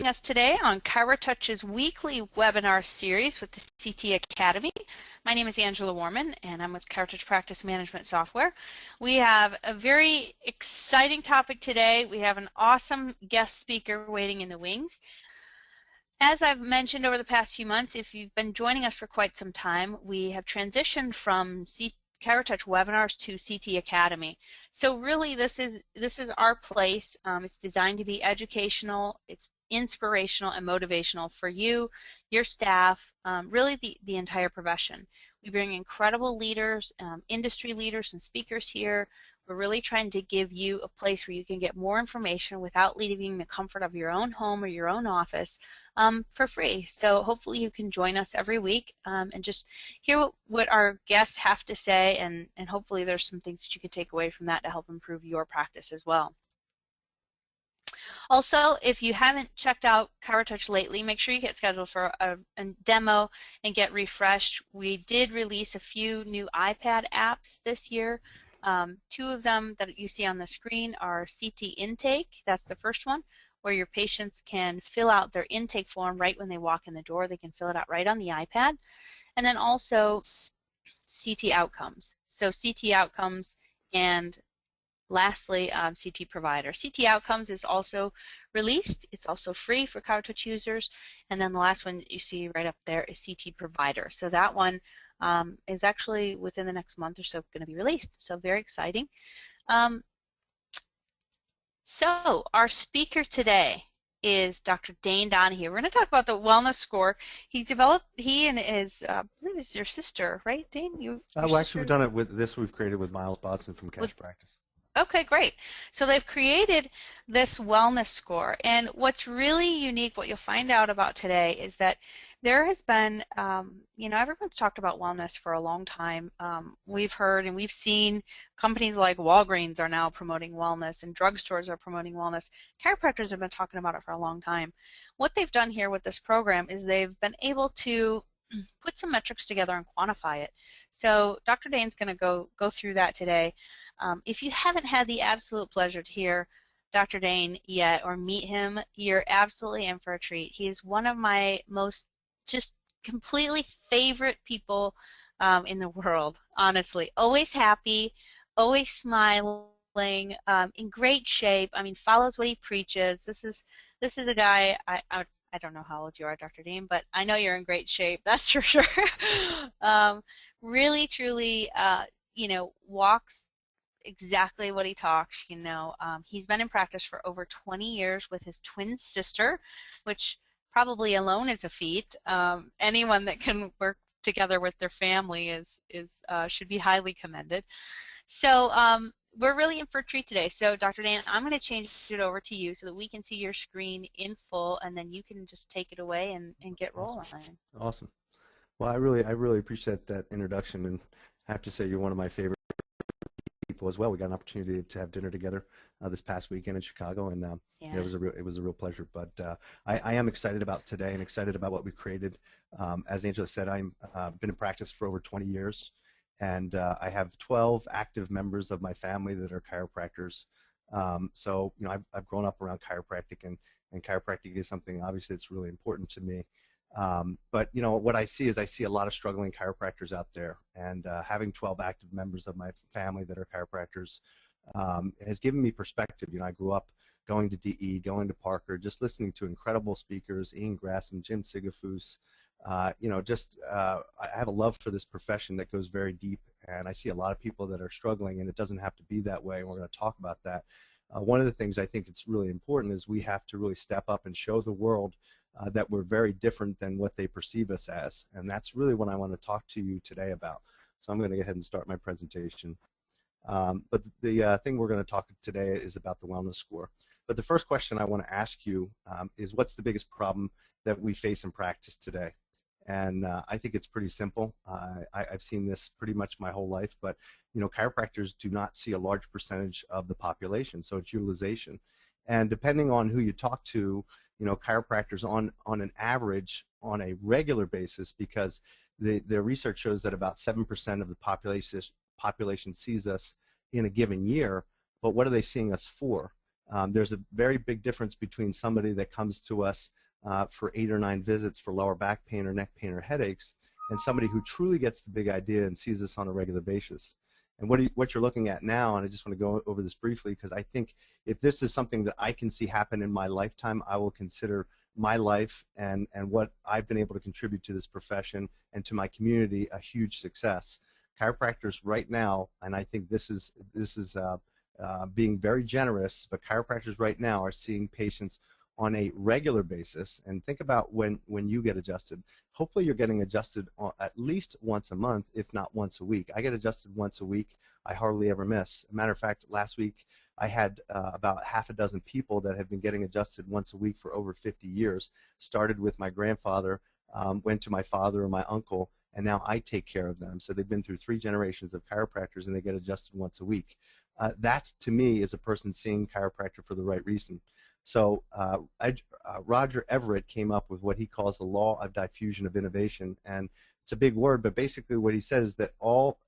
Us today on ChiroTouch's weekly webinar series with the CT Academy. My name is Angela Warman and I'm with ChiroTouch Practice Management Software. We have a very exciting topic today. We have an awesome guest speaker waiting in the wings. As I've mentioned over the past few months, if you've been joining us for quite some time, we have transitioned from ChiroTouch webinars to CT Academy. So really this is our place. It's designed to be educational, it's inspirational and motivational for you, your staff, really the entire profession. We bring incredible leaders, industry leaders and speakers here. We're really trying to give you a place where you can get more information without leaving the comfort of your own home or your own office for free. So hopefully you can join us every week and just hear what our guests have to say, and hopefully there's some things that you can take away from that to help improve your practice as well. Also, if you haven't checked out ChiroTouch lately, make sure you get scheduled for a demo and get refreshed. We did release a few new iPad apps this year. Two of them that you see on the screen are CT Intake. That's the first one, where your patients can fill out their intake form right when they walk in the door. They can fill it out right on the iPad. And then also CT Outcomes. So CT Outcomes and lastly, CT Provider. CT Outcomes is also released. It's also free for ChiroTouch users. And then the last one that you see right up there is CT Provider. So that one is actually within the next month or so going to be released. So very exciting. So our speaker today is Dr. Dane Donahue. We're going to talk about the wellness score. He and his, I believe it's your sister, right, Dane? Well, actually, we've done it with this. We've created with Miles Botson from Cash Practice. Okay, great. So they've created this wellness score, and what's really unique, what you'll find out about today, is that there has been, everyone's talked about wellness for a long time. We've heard and we've seen companies like Walgreens are now promoting wellness, and drugstores are promoting wellness. Chiropractors have been talking about it for a long time. What they've done here with this program is they've been able to put some metrics together and quantify it. So Dr. Dane's going to go through that today. If you haven't had the absolute pleasure to hear Dr. Dane yet or meet him, you're absolutely in for a treat. He is one of my most just completely favorite people in the world, honestly. Always happy, always smiling, in great shape. I mean, follows what he preaches. This is a guy, I don't know how old you are, Dr. Dean, but I know you're in great shape, that's for sure. Really, truly, walks exactly what he talks. He's been in practice for over 20 years with his twin sister, which probably alone is a feat. Anyone that can work together with their family should be highly commended. So we're really in for a treat today. So Dr. Dan, I'm going to change it over to you so that we can see your screen in full, and then you can just take it away and get rolling. Awesome. Well, I really appreciate that introduction, and I have to say you're one of my favorite people as well. We got an opportunity to have dinner together this past weekend in Chicago, and it was a real pleasure. But I am excited about today and excited about what we created. As Angela said, I've been in practice for over 20 years. And I have 12 active members of my family that are chiropractors. So, I've grown up around chiropractic, and chiropractic is something obviously that's really important to me. But, what I see is I see a lot of struggling chiropractors out there, and having 12 active members of my family that are chiropractors has given me perspective. I grew up going to DE, going to Parker, just listening to incredible speakers, Ian Grasson, Jim Sigafus. I have a love for this profession that goes very deep, and I see a lot of people that are struggling, and it doesn't have to be that way, and we're going to talk about that. One of the things I think it's really important is we have to really step up and show the world that we're very different than what they perceive us as, and that's really what I want to talk to you today about. So I'm going to go ahead and start my presentation. But the thing we're going to talk today is about the wellness score. But the first question I want to ask you is, what's the biggest problem that we face in practice today? And I think it's pretty simple. I've seen this pretty much my whole life, but chiropractors do not see a large percentage of the population, so it's utilization. And depending on who you talk to, chiropractors on an average, on a regular basis, because the research shows that about 7% of the population sees us in a given year, but what are they seeing us for? There's a very big difference between somebody that comes to us for 8 or 9 visits for lower back pain or neck pain or headaches, and somebody who truly gets the big idea and sees this on a regular basis. And what you're looking at now, and I just want to go over this briefly because I think if this is something that I can see happen in my lifetime, I will consider my life and what I've been able to contribute to this profession and to my community a huge success. Chiropractors right now, and I think this is being very generous, but chiropractors right now are seeing patients on a regular basis. And think about when you get adjusted. Hopefully you're getting adjusted at least once a month, if not once a week. I get adjusted once a week. I hardly ever miss. As a matter of fact, last week I had about half a dozen people that have been getting adjusted once a week for over 50 years. Started with my grandfather, went to my father and my uncle, and now I take care of them. So they've been through 3 generations of chiropractors and they get adjusted once a week. That's, to me, is a person seeing chiropractor for the right reason. So Roger Everett came up with what he calls the law of diffusion of innovation, and it's a big word, but basically what he says is that all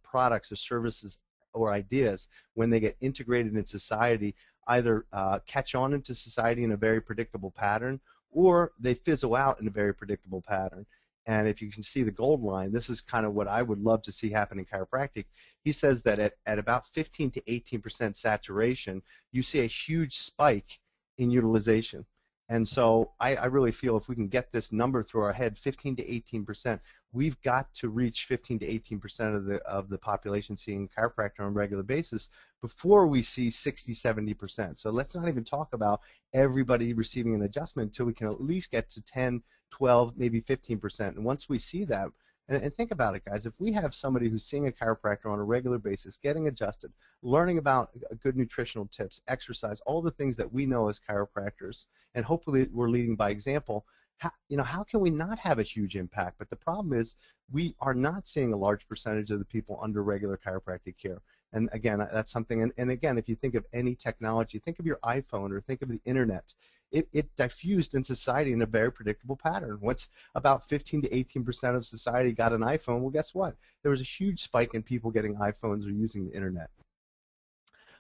products or services or ideas, when they get integrated in society, either catch on into society in a very predictable pattern, or they fizzle out in a very predictable pattern. And if you can see the gold line, this is kind of what I would love to see happen in chiropractic. He says that at about 15 to 18% saturation, you see a huge spike in utilization. And so I really feel if we can get this number through our head, 15 to 18%, we've got to reach 15 to 18% of the population seeing chiropractor on a regular basis before we see 60, 70%. So let's not even talk about everybody receiving an adjustment until we can at least get to 10, 12, maybe 15%. And once we see that, and think about it, guys, if we have somebody who's seeing a chiropractor on a regular basis, getting adjusted, learning about good nutritional tips, exercise, all the things that we know as chiropractors, and hopefully we're leading by example, how can we not have a huge impact? But the problem is we are not seeing a large percentage of the people under regular chiropractic care. And again, that's something, and again, if you think of any technology, think of your iPhone or think of the internet. It diffused in society in a very predictable pattern. Once about 15 to 18% of society got an iPhone, well, guess what? There was a huge spike in people getting iPhones or using the internet.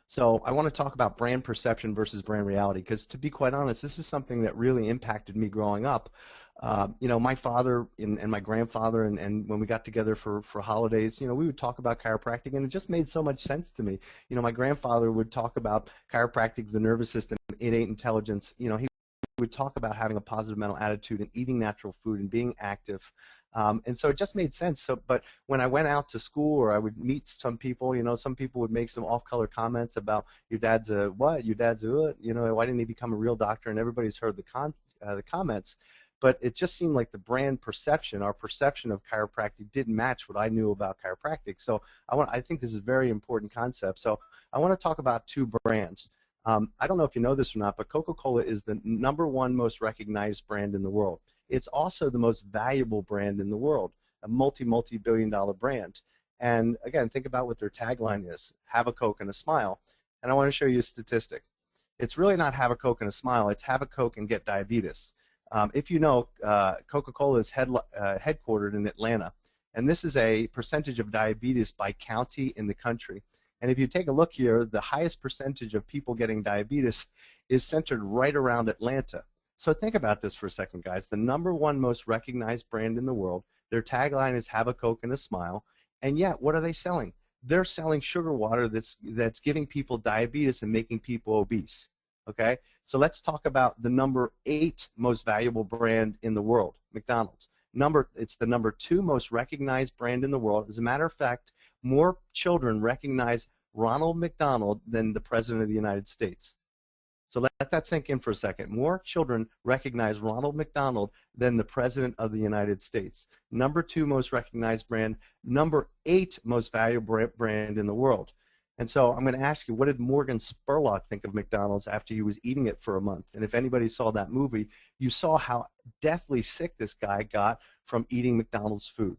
So I want to talk about brand perception versus brand reality, because to be quite honest, this is something that really impacted me growing up. My father and my grandfather, and when we got together for holidays, we would talk about chiropractic, and it just made so much sense to me. My grandfather would talk about chiropractic, the nervous system, innate intelligence. He would talk about having a positive mental attitude and eating natural food and being active. And so it just made sense. So, but when I went out to school or I would meet some people, some people would make some off-color comments about your dad's a what, your dad's a what, why didn't he become a real doctor? And everybody's heard the comments. But it just seemed like the brand perception, our perception of chiropractic, didn't match what I knew about chiropractic. So I think this is a very important concept. So I want to talk about 2 brands. I don't know if you know this or not, but CocaCola is the #1 most recognized brand in the world. It's also the most valuable brand in the world, a multi-billion-dollar brand. And again, think about what their tagline is: have a Coke and a smile. And I want to show you a statistic. It's really not have a Coke and a smile, it's have a Coke and get diabetes. If you know, Coca-Cola is headquartered in Atlanta, and this is a percentage of diabetes by county in the country. And if you take a look here, the highest percentage of people getting diabetes is centered right around Atlanta. So think about this for a second, guys. The #1 most recognized brand in the world, their tagline is have a Coke and a smile, and yet what are they selling? They're selling sugar water that's giving people diabetes and making people obese. Okay, so let's talk about the #8 most valuable brand in the world, McDonald's. It's the #2 most recognized brand in the world. As a matter of fact, more children recognize Ronald McDonald than the President of the United States. So let that sink in for a second. More children recognize Ronald McDonald than the President of the United States. #2 most recognized brand, #8 most valuable brand in the world. And so I'm going to ask you, what did Morgan Spurlock think of McDonald's after he was eating it for a month? And if anybody saw that movie, you saw how deathly sick this guy got from eating McDonald's food.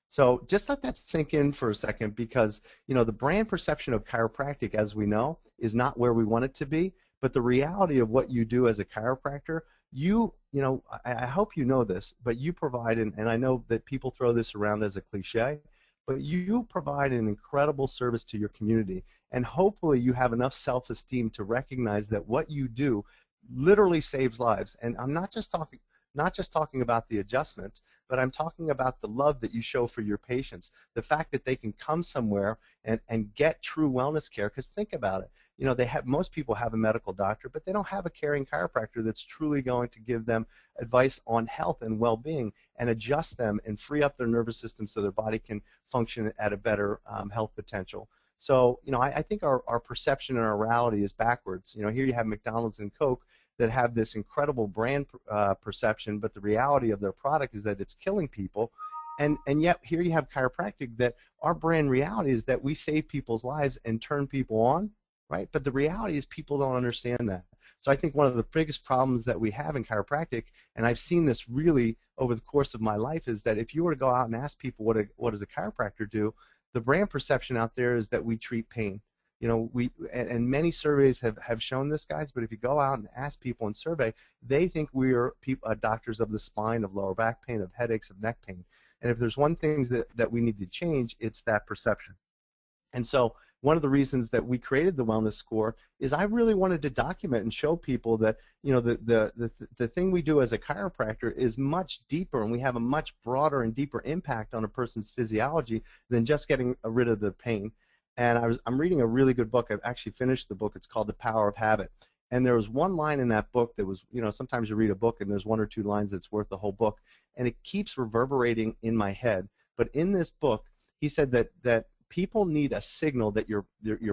So just let that sink in for a second, because the brand perception of chiropractic, as we know, is not where we want it to be. But the reality of what you do as a chiropractor, I hope you know this, but you provide, and I know that people throw this around as a cliche, but you provide an incredible service to your community. And hopefully you have enough self-esteem to recognize that what you do literally saves lives. And I'm not just talking about the adjustment, but I'm talking about the love that you show for your patients, the fact that they can come somewhere and get true wellness care. Because think about it, most people have a medical doctor, but they don't have a caring chiropractor that's truly going to give them advice on health and well-being and adjust them and free up their nervous system so their body can function at a better health potential. So, I think our perception and our reality is backwards. Here you have McDonald's and Coke that have this incredible brand perception, but the reality of their product is that it's killing people. And yet here you have chiropractic, that our brand reality is that we save people's lives and turn people on, right? But the reality is people don't understand that. So I think one of the biggest problems that we have in chiropractic, and I've seen this really over the course of my life, is that if you were to go out and ask people what does a chiropractor do, the brand perception out there is that we treat pain. And many surveys have shown this, guys, but if you go out and ask people and survey, they think we are doctors of the spine, of lower back pain, of headaches, of neck pain. And if there's one thing that we need to change, it's that perception. And so one of the reasons that we created the wellness score is I really wanted to document and show people that the thing we do as a chiropractor is much deeper, and we have a much broader and deeper impact on a person's physiology than just getting rid of the pain. And I'm reading a really good book. I've actually finished the book. It's called The Power of Habit. And there was one line in that book that was, sometimes you read a book and there's one or two lines that's worth the whole book, and it keeps reverberating in my head. But in this book, he said that people need a signal that your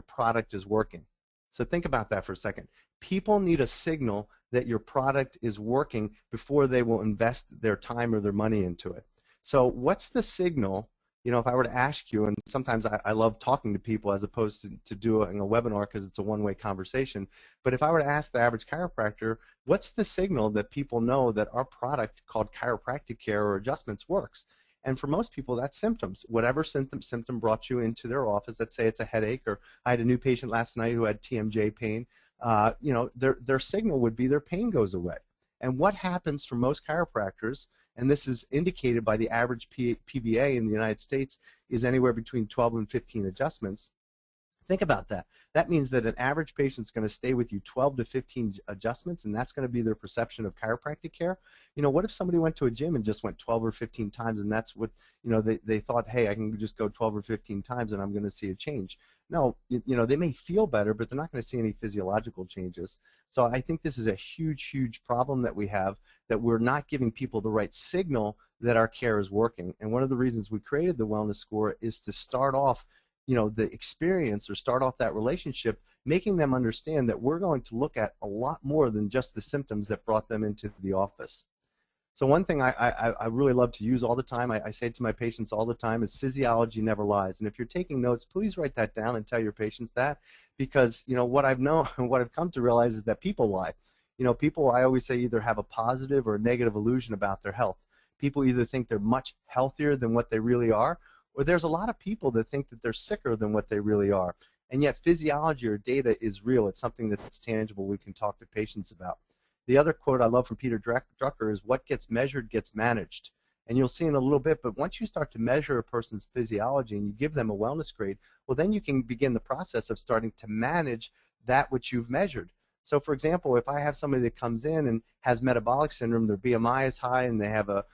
product is working. So think about that for a second. People need a signal that your product is working before they will invest their time or their money into it. So what's the signal? If I were to ask you, and sometimes I love talking to people as opposed to doing a webinar because it's a one-way conversation, but if I were to ask the average chiropractor, what's the signal that people know that our product called chiropractic care or adjustments works? And for most people, that's symptoms. Whatever symptom brought you into their office, let's say it's a headache, or I had a new patient last night who had TMJ pain, their signal would be their pain goes away. And what happens for most chiropractors, and this is indicated by the average PVA in the United States, is anywhere between 12 and 15 adjustments. Think about that. That means that an average patient is going to stay with you 12 to 15 adjustments, and that's going to be their perception of chiropractic care. What if somebody went to a gym and just went 12 or 15 times, and that's what, they thought, hey, I can just go 12 or 15 times and I'm going to see a change. No, they may feel better, but they're not going to see any physiological changes. So I think this is a huge, huge problem that we have, that we're not giving people the right signal that our care is working. And one of the reasons we created the wellness score is to start off the experience, or start off that relationship, making them understand that we're going to look at a lot more than just the symptoms that brought them into the office. So one thing I really love to use all the time, I say to my patients all the time, is physiology never lies. And if you're taking notes, please write that down and tell your patients that, because what I've known and what I've come to realize is that people lie. People, I always say, either have a positive or a negative illusion about their health. People either think they're much healthier than what they really are, or there's a lot of people that think that they're sicker than what they really are. And yet physiology or data is real. It's something that's tangible we can talk to patients about. The other quote I love from Peter Drucker is, what gets measured gets managed. And you'll see in a little bit, but once you start to measure a person's physiology and you give them a wellness grade, well, then you can begin the process of starting to manage that which you've measured. So for example, if I have somebody that comes in and has metabolic syndrome, their BMI is high, and they have a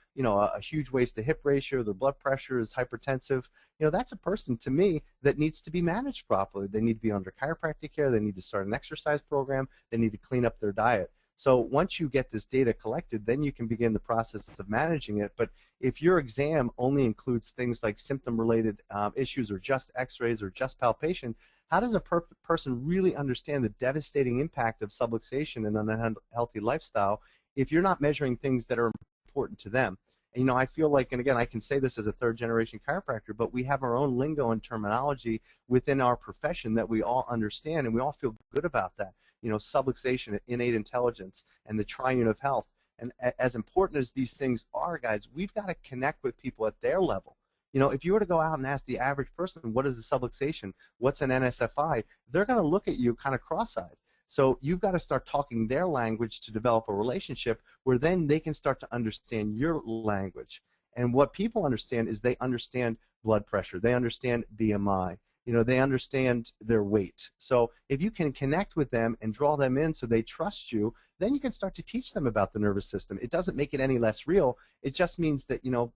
huge waist to hip ratio, their blood pressure is hypertensive, that's a person to me that needs to be managed properly. They need to be under chiropractic care, they need to start an exercise program, they need to clean up their diet. So once you get this data collected, then you can begin the process of managing it. But if your exam only includes things like symptom-related issues, or just x-rays, or just palpation, how does a person really understand the devastating impact of subluxation and an unhealthy lifestyle if you're not measuring things that are important to them? And, I feel like, and again, I can say this as a third-generation chiropractor, but we have our own lingo and terminology within our profession that we all understand, and we all feel good about that. Subluxation, innate intelligence, and the triune of health. And as important as these things are, guys, we've got to connect with people at their level. If you were to go out and ask the average person, what is a subluxation, what's an NSFI, they're going to look at you kind of cross-eyed. So you've got to start talking their language to develop a relationship where then they can start to understand your language. And what people understand is they understand blood pressure. They understand BMI. You know, they understand their weight. So if you can connect with them and draw them in so they trust you, then you can start to teach them about the nervous system. It doesn't make it any less real. It just means that, you know,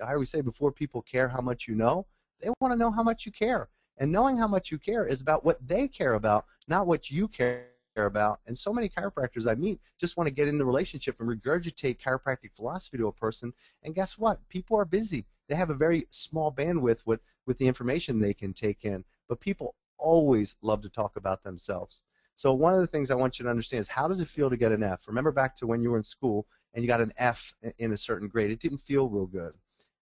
I always say before people care how much you know, they want to know how much you care. And knowing how much you care is about what they care about, not what you care about. And so many chiropractors I meet just want to get in the relationship and regurgitate chiropractic philosophy to a person. And guess what? People are busy. They have a very small bandwidth with the information they can take in. But people always love to talk about themselves. So one of the things I want you to understand is, how does it feel to get an F? Remember back to when you were in school and you got an F in a certain grade. It didn't feel real good.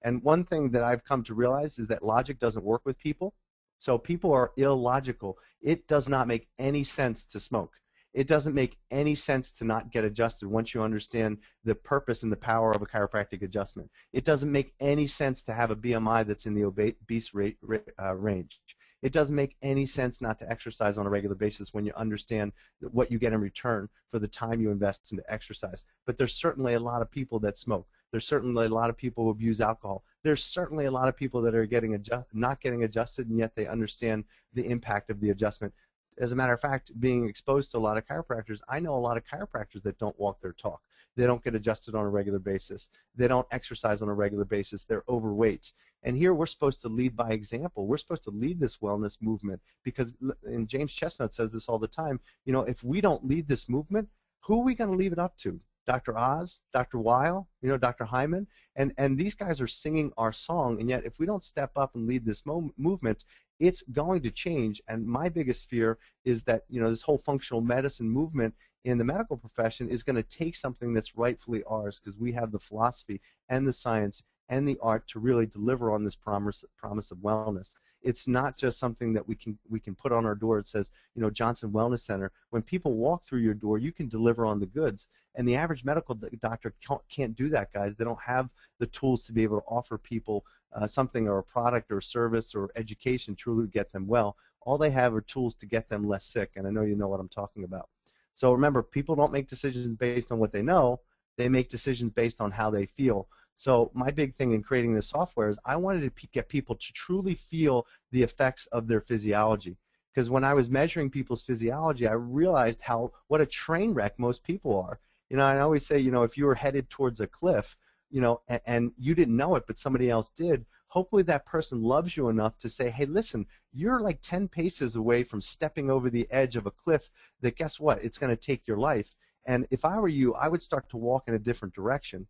And one thing that I've come to realize is that logic doesn't work with people. So people are illogical. It does not make any sense to smoke. It doesn't make any sense to not get adjusted once you understand the purpose and the power of a chiropractic adjustment. It doesn't make any sense to have a BMI that's in the obese range. It doesn't make any sense not to exercise on a regular basis when you understand what you get in return for the time you invest into exercise. But there's certainly a lot of people that smoke. There's certainly a lot of people who abuse alcohol. There's certainly a lot of people that are not getting adjusted, and yet they understand the impact of the adjustment. As a matter of fact, being exposed to a lot of chiropractors, I know a lot of chiropractors that don't walk their talk. They don't get adjusted on a regular basis. They don't exercise on a regular basis. They're overweight. And here we're supposed to lead by example. We're supposed to lead this wellness movement because, and James Chestnut says this all the time, you know, if we don't lead this movement, who are we going to leave it up to? Dr. Oz, Dr. Weil, you know, Dr. Hyman, and these guys are singing our song, and yet if we don't step up and lead this movement, it's going to change. And my biggest fear is that, you know, this whole functional medicine movement in the medical profession is going to take something that's rightfully ours, because we have the philosophy and the science and the art to really deliver on this promise of wellness. It's not just something that we can put on our door. It says, you know, Johnson Wellness Center. When people walk through your door, you can deliver on the goods. And the average medical doctor can't do that, guys. They don't have the tools to be able to offer people something, or a product or service or education truly to get them well. All they have are tools to get them less sick, and I know you know what I'm talking about. So remember, people don't make decisions based on what they know. They make decisions based on how they feel. So my big thing in creating this software is I wanted to get people to truly feel the effects of their physiology. Because when I was measuring people's physiology, I realized what a train wreck most people are. You know, I always say, you know, if you were headed towards a cliff, you know, and you didn't know it, but somebody else did, hopefully that person loves you enough to say, hey, listen, you're like 10 paces away from stepping over the edge of a cliff that, guess what, it's going to take your life. And if I were you, I would start to walk in a different direction.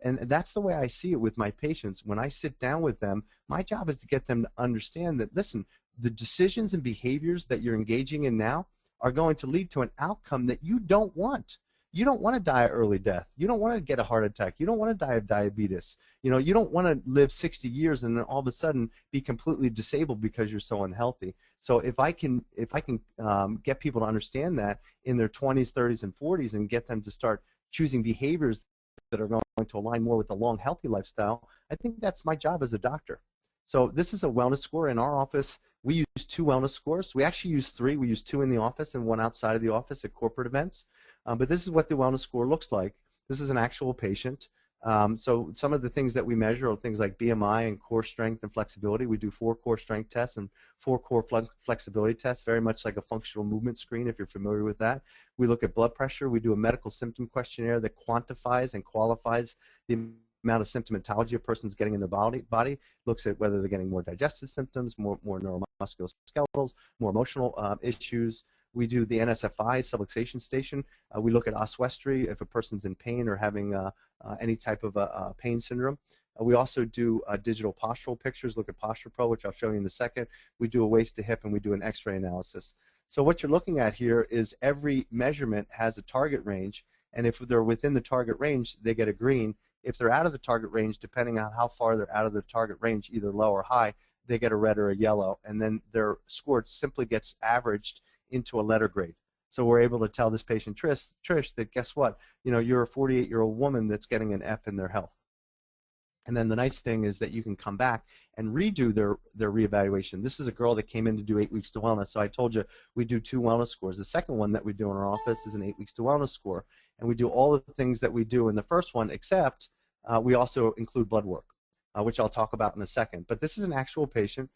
And that's the way I see it with my patients. When I sit down with them, my job is to get them to understand that, listen, the decisions and behaviors that you're engaging in now are going to lead to an outcome that you don't want. You don't want to die an early death. You don't want to get a heart attack. You don't want to die of diabetes. You know, you don't want to live 60 years and then all of a sudden be completely disabled because you're so unhealthy. So if I can get people to understand that in their 20s, 30s, and 40s, and get them to start choosing behaviors that are going to align more with a long, healthy lifestyle, I think that's my job as a doctor. So this is a wellness score. In our office, we use 2 wellness scores. We actually use 3. We use 2 in the office and 1 outside of the office at corporate events. But this is what the wellness score looks like. This is an actual patient. So some of the things that we measure are things like BMI and core strength and flexibility. We do 4 core strength tests and 4 core flexibility tests, very much like a functional movement screen, if you're familiar with that. We look at blood pressure. We do a medical symptom questionnaire that quantifies and qualifies the amount of symptomatology a person's getting in their body, looks at whether they're getting more digestive symptoms, more neuromusculoskeletal, more emotional issues. We do the NSFI subluxation station. We look at oswestry if a person's in pain or having any type of pain syndrome. We also do digital postural pictures, look at Posture Pro, which I'll show you in a second. We do a waist to hip, and we do an x-ray analysis. So what you're looking at here is every measurement has a target range, and if they're within the target range, they get a green. If they're out of the target range, depending on how far they're out of the target range, either low or high, they get a red or a yellow, and then their score simply gets averaged into a letter grade. So we're able to tell this patient, Trish, that guess what? You know, you're a 48-year-old woman that's getting an F in their health. And then the nice thing is that you can come back and redo their reevaluation. This is a girl that came in to do 8 weeks to wellness. So I told you we do 2 wellness scores. The second one that we do in our office is an 8 weeks to wellness score. And we do all the things that we do in the first one, except we also include blood work. which I'll talk about in a second. But this is an actual patient.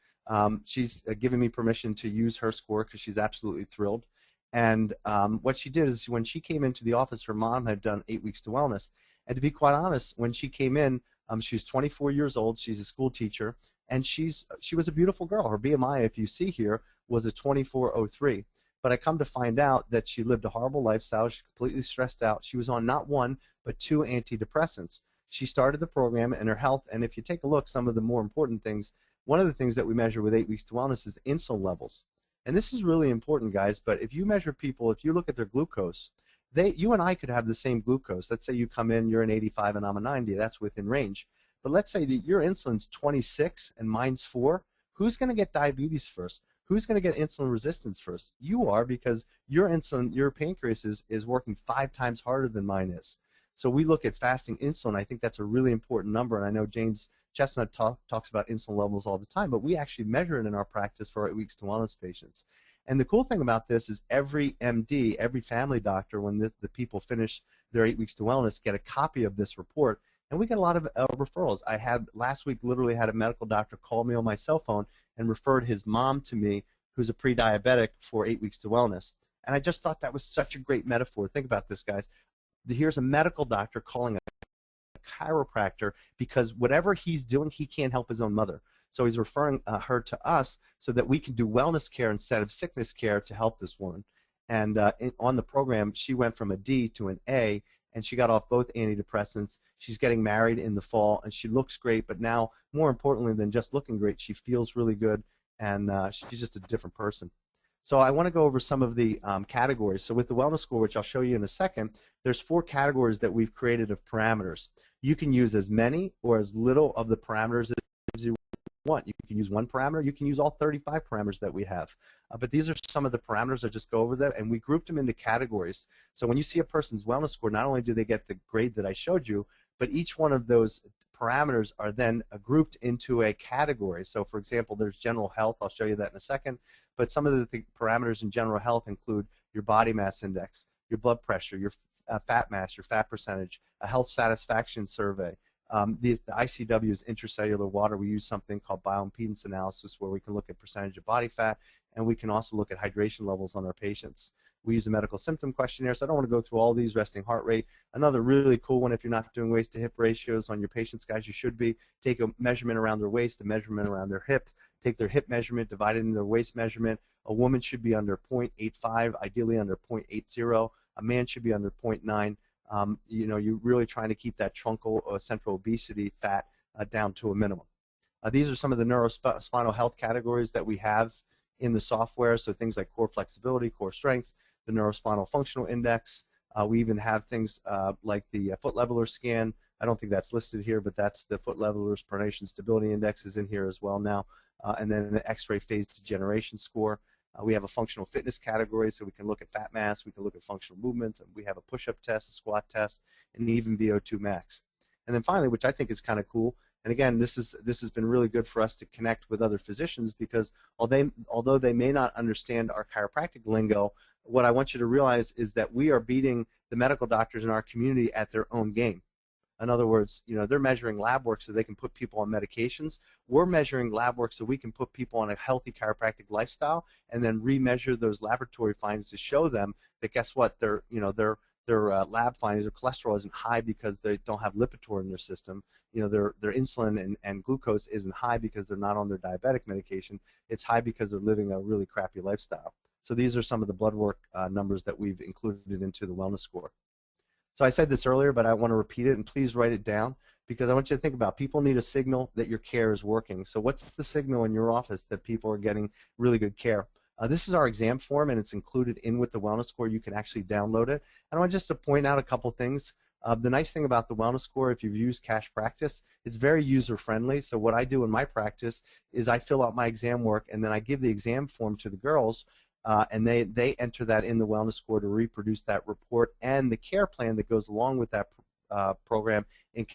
She's given me permission to use her score because she's absolutely thrilled. And what she did is when she came into the office, her mom had done 8 weeks to wellness. And to be quite honest, when she came in, she's 24 years old. She's a school teacher, and she was a beautiful girl. Her BMI, if you see here, was a 2403. But I come to find out that she lived a horrible lifestyle. She's completely stressed out. She was on not one, but 2 antidepressants. She started the program and her health, and if you take a look, some of the more important things, one of the things that we measure with 8 weeks to wellness is insulin levels. And this is really important, guys, but if you measure people, if you look at their glucose, you and I could have the same glucose. Let's say you come in, you're an 85 and I'm a 90, that's within range. But let's say that your insulin's 26 and mine's 4. Who's going to get diabetes first? Who's going to get insulin resistance first? You are, because your insulin, your pancreas is working 5 times harder than mine is. So we look at fasting insulin. I think that's a really important number, and I know James Chestnut talks about insulin levels all the time, but we actually measure it in our practice for 8 weeks to wellness patients. And the cool thing about this is every MD, every family doctor, when the people finish their 8 weeks to wellness, get a copy of this report. And we get a lot of referrals. I had last week literally had a medical doctor call me on my cell phone and referred his mom to me, who's a pre-diabetic, for 8 weeks to wellness. And I just thought that was such a great metaphor. Think about this, guys. Here's a medical doctor calling a chiropractor because whatever he's doing, he can't help his own mother. So he's referring her to us so that we can do wellness care instead of sickness care to help this woman. And on the program, she went from a D to an A, and she got off both antidepressants. She's getting married in the fall, and she looks great. But now, more importantly than just looking great, she feels really good, and she's just a different person. So I want to go over some of the categories. So with the wellness score, which I'll show you in a second, there's 4 categories that we've created of parameters. You can use as many or as little of the parameters as you want. You can use 1 parameter. You can use all 35 parameters that we have. But these are some of the parameters. I'll just go over them, and we grouped them into categories. So when you see a person's wellness score, not only do they get the grade that I showed you, but each one of those parameters are then grouped into a category. So for example, there's general health. I'll show you that in a second. But some of the parameters in general health include your body mass index, your blood pressure, your fat mass, your fat percentage, a health satisfaction survey. The ICW is intracellular water. We use something called bioimpedance analysis where we can look at percentage of body fat, and we can also look at hydration levels on our patients. We use a medical symptom questionnaire, so I don't want to go through all these. Resting heart rate. Another really cool one, if you're not doing waist to hip ratios on your patients, guys, you should be. Take a measurement around their waist, a measurement around their hip. Take their hip measurement, divide it into their waist measurement. A woman should be under 0.85, ideally under 0.80. A man should be under 0.9. You're really trying to keep that truncal or central obesity fat down to a minimum. These are some of the neurospinal health categories that we have in the software, so things like core flexibility, core strength, the neurospinal functional index. We even have things like the foot leveler scan. I don't think that's listed here, but that's the foot leveler's pronation stability index is in here as well now. And then an X-ray phase degeneration score. We have a functional fitness category, so we can look at fat mass, we can look at functional movement, and we have a push-up test, a squat test, and even VO2 max. And then finally, which I think is kind of cool, and again, this has been really good for us to connect with other physicians because although they may not understand our chiropractic lingo, what I want you to realize is that we are beating the medical doctors in our community at their own game. In other words, they're measuring lab work so they can put people on medications. We're measuring lab work so we can put people on a healthy chiropractic lifestyle and then remeasure those laboratory findings to show them that guess what, their lab findings, their cholesterol isn't high because they don't have Lipitor in their system. Their insulin and glucose isn't high because they're not on their diabetic medication. It's high because they're living a really crappy lifestyle. So these are some of the blood work numbers that we've included into the wellness score. So I said this earlier, but I want to repeat it, and please write it down because I want you to think about people need a signal that your care is working. So what's the signal in your office that people are getting really good care? This is our exam form, and it's included in with the wellness score. You can actually download it. And I want just to point out a couple things. The nice thing about the wellness score, if you've used Cash Practice, it's very user-friendly. So what I do in my practice is I fill out my exam work, and then I give the exam form to the girls, and they enter that in the wellness score to reproduce that report and the care plan that goes along with that program in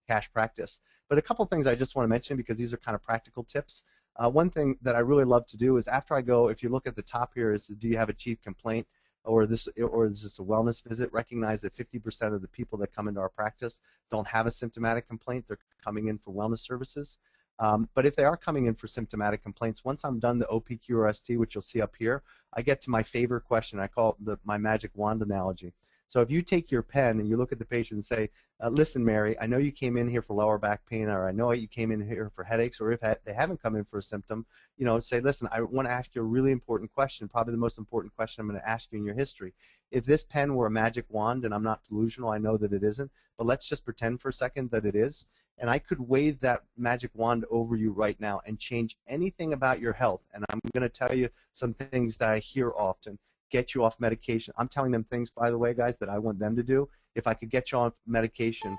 Cash Practice. But a couple things I just want to mention because these are kind of practical tips. One thing that I really love to do is after I go, if you look at the top here, is do you have a chief complaint? or is this a wellness visit? Recognize that 50% of the people that come into our practice don't have a symptomatic complaint. They're coming in for wellness services. But if they are coming in for symptomatic complaints, once I'm done the OPQRST, which you'll see up here, I get to my favorite question. I call it my magic wand analogy. So if you take your pen and you look at the patient and say, listen, Mary, I know you came in here for lower back pain, or I know you came in here for headaches, or if they haven't come in for a symptom, say, listen, I want to ask you a really important question, probably the most important question I'm going to ask you in your history. If this pen were a magic wand, and I'm not delusional, I know that it isn't, but let's just pretend for a second that it is, and I could wave that magic wand over you right now and change anything about your health. And I'm going to tell you some things that I hear often. Get you off medication. I'm telling them things, by the way, guys, that I want them to do. If I could get you off medication,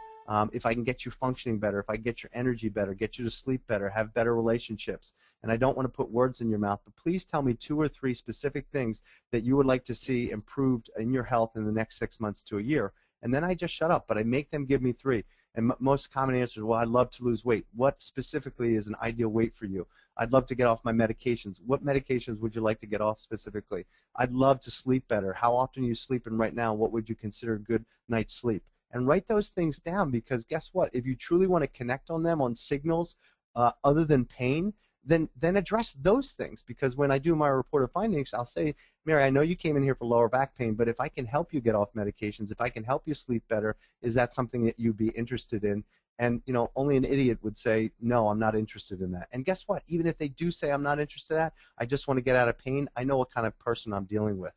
if I can get you functioning better, if I get your energy better, get you to sleep better, have better relationships, and I don't want to put words in your mouth, but please tell me 2 or 3 specific things that you would like to see improved in your health in the next 6 months to a year. And then I just shut up, but I make them give me 3. And most common answers, well, I'd love to lose weight. What specifically is an ideal weight for you? I'd love to get off my medications. What medications would you like to get off specifically? I'd love to sleep better. How often are you sleeping right now? What would you consider a good night's sleep? And write those things down, because guess what? If you truly want to connect on them, on signals other than pain, then address those things. Because when I do my report of findings, I'll say, Mary, I know you came in here for lower back pain, but if I can help you get off medications, if I can help you sleep better, is that something that you'd be interested in? And only an idiot would say, no, I'm not interested in that. And guess what? Even if they do say I'm not interested in that, I just want to get out of pain, I know what kind of person I'm dealing with.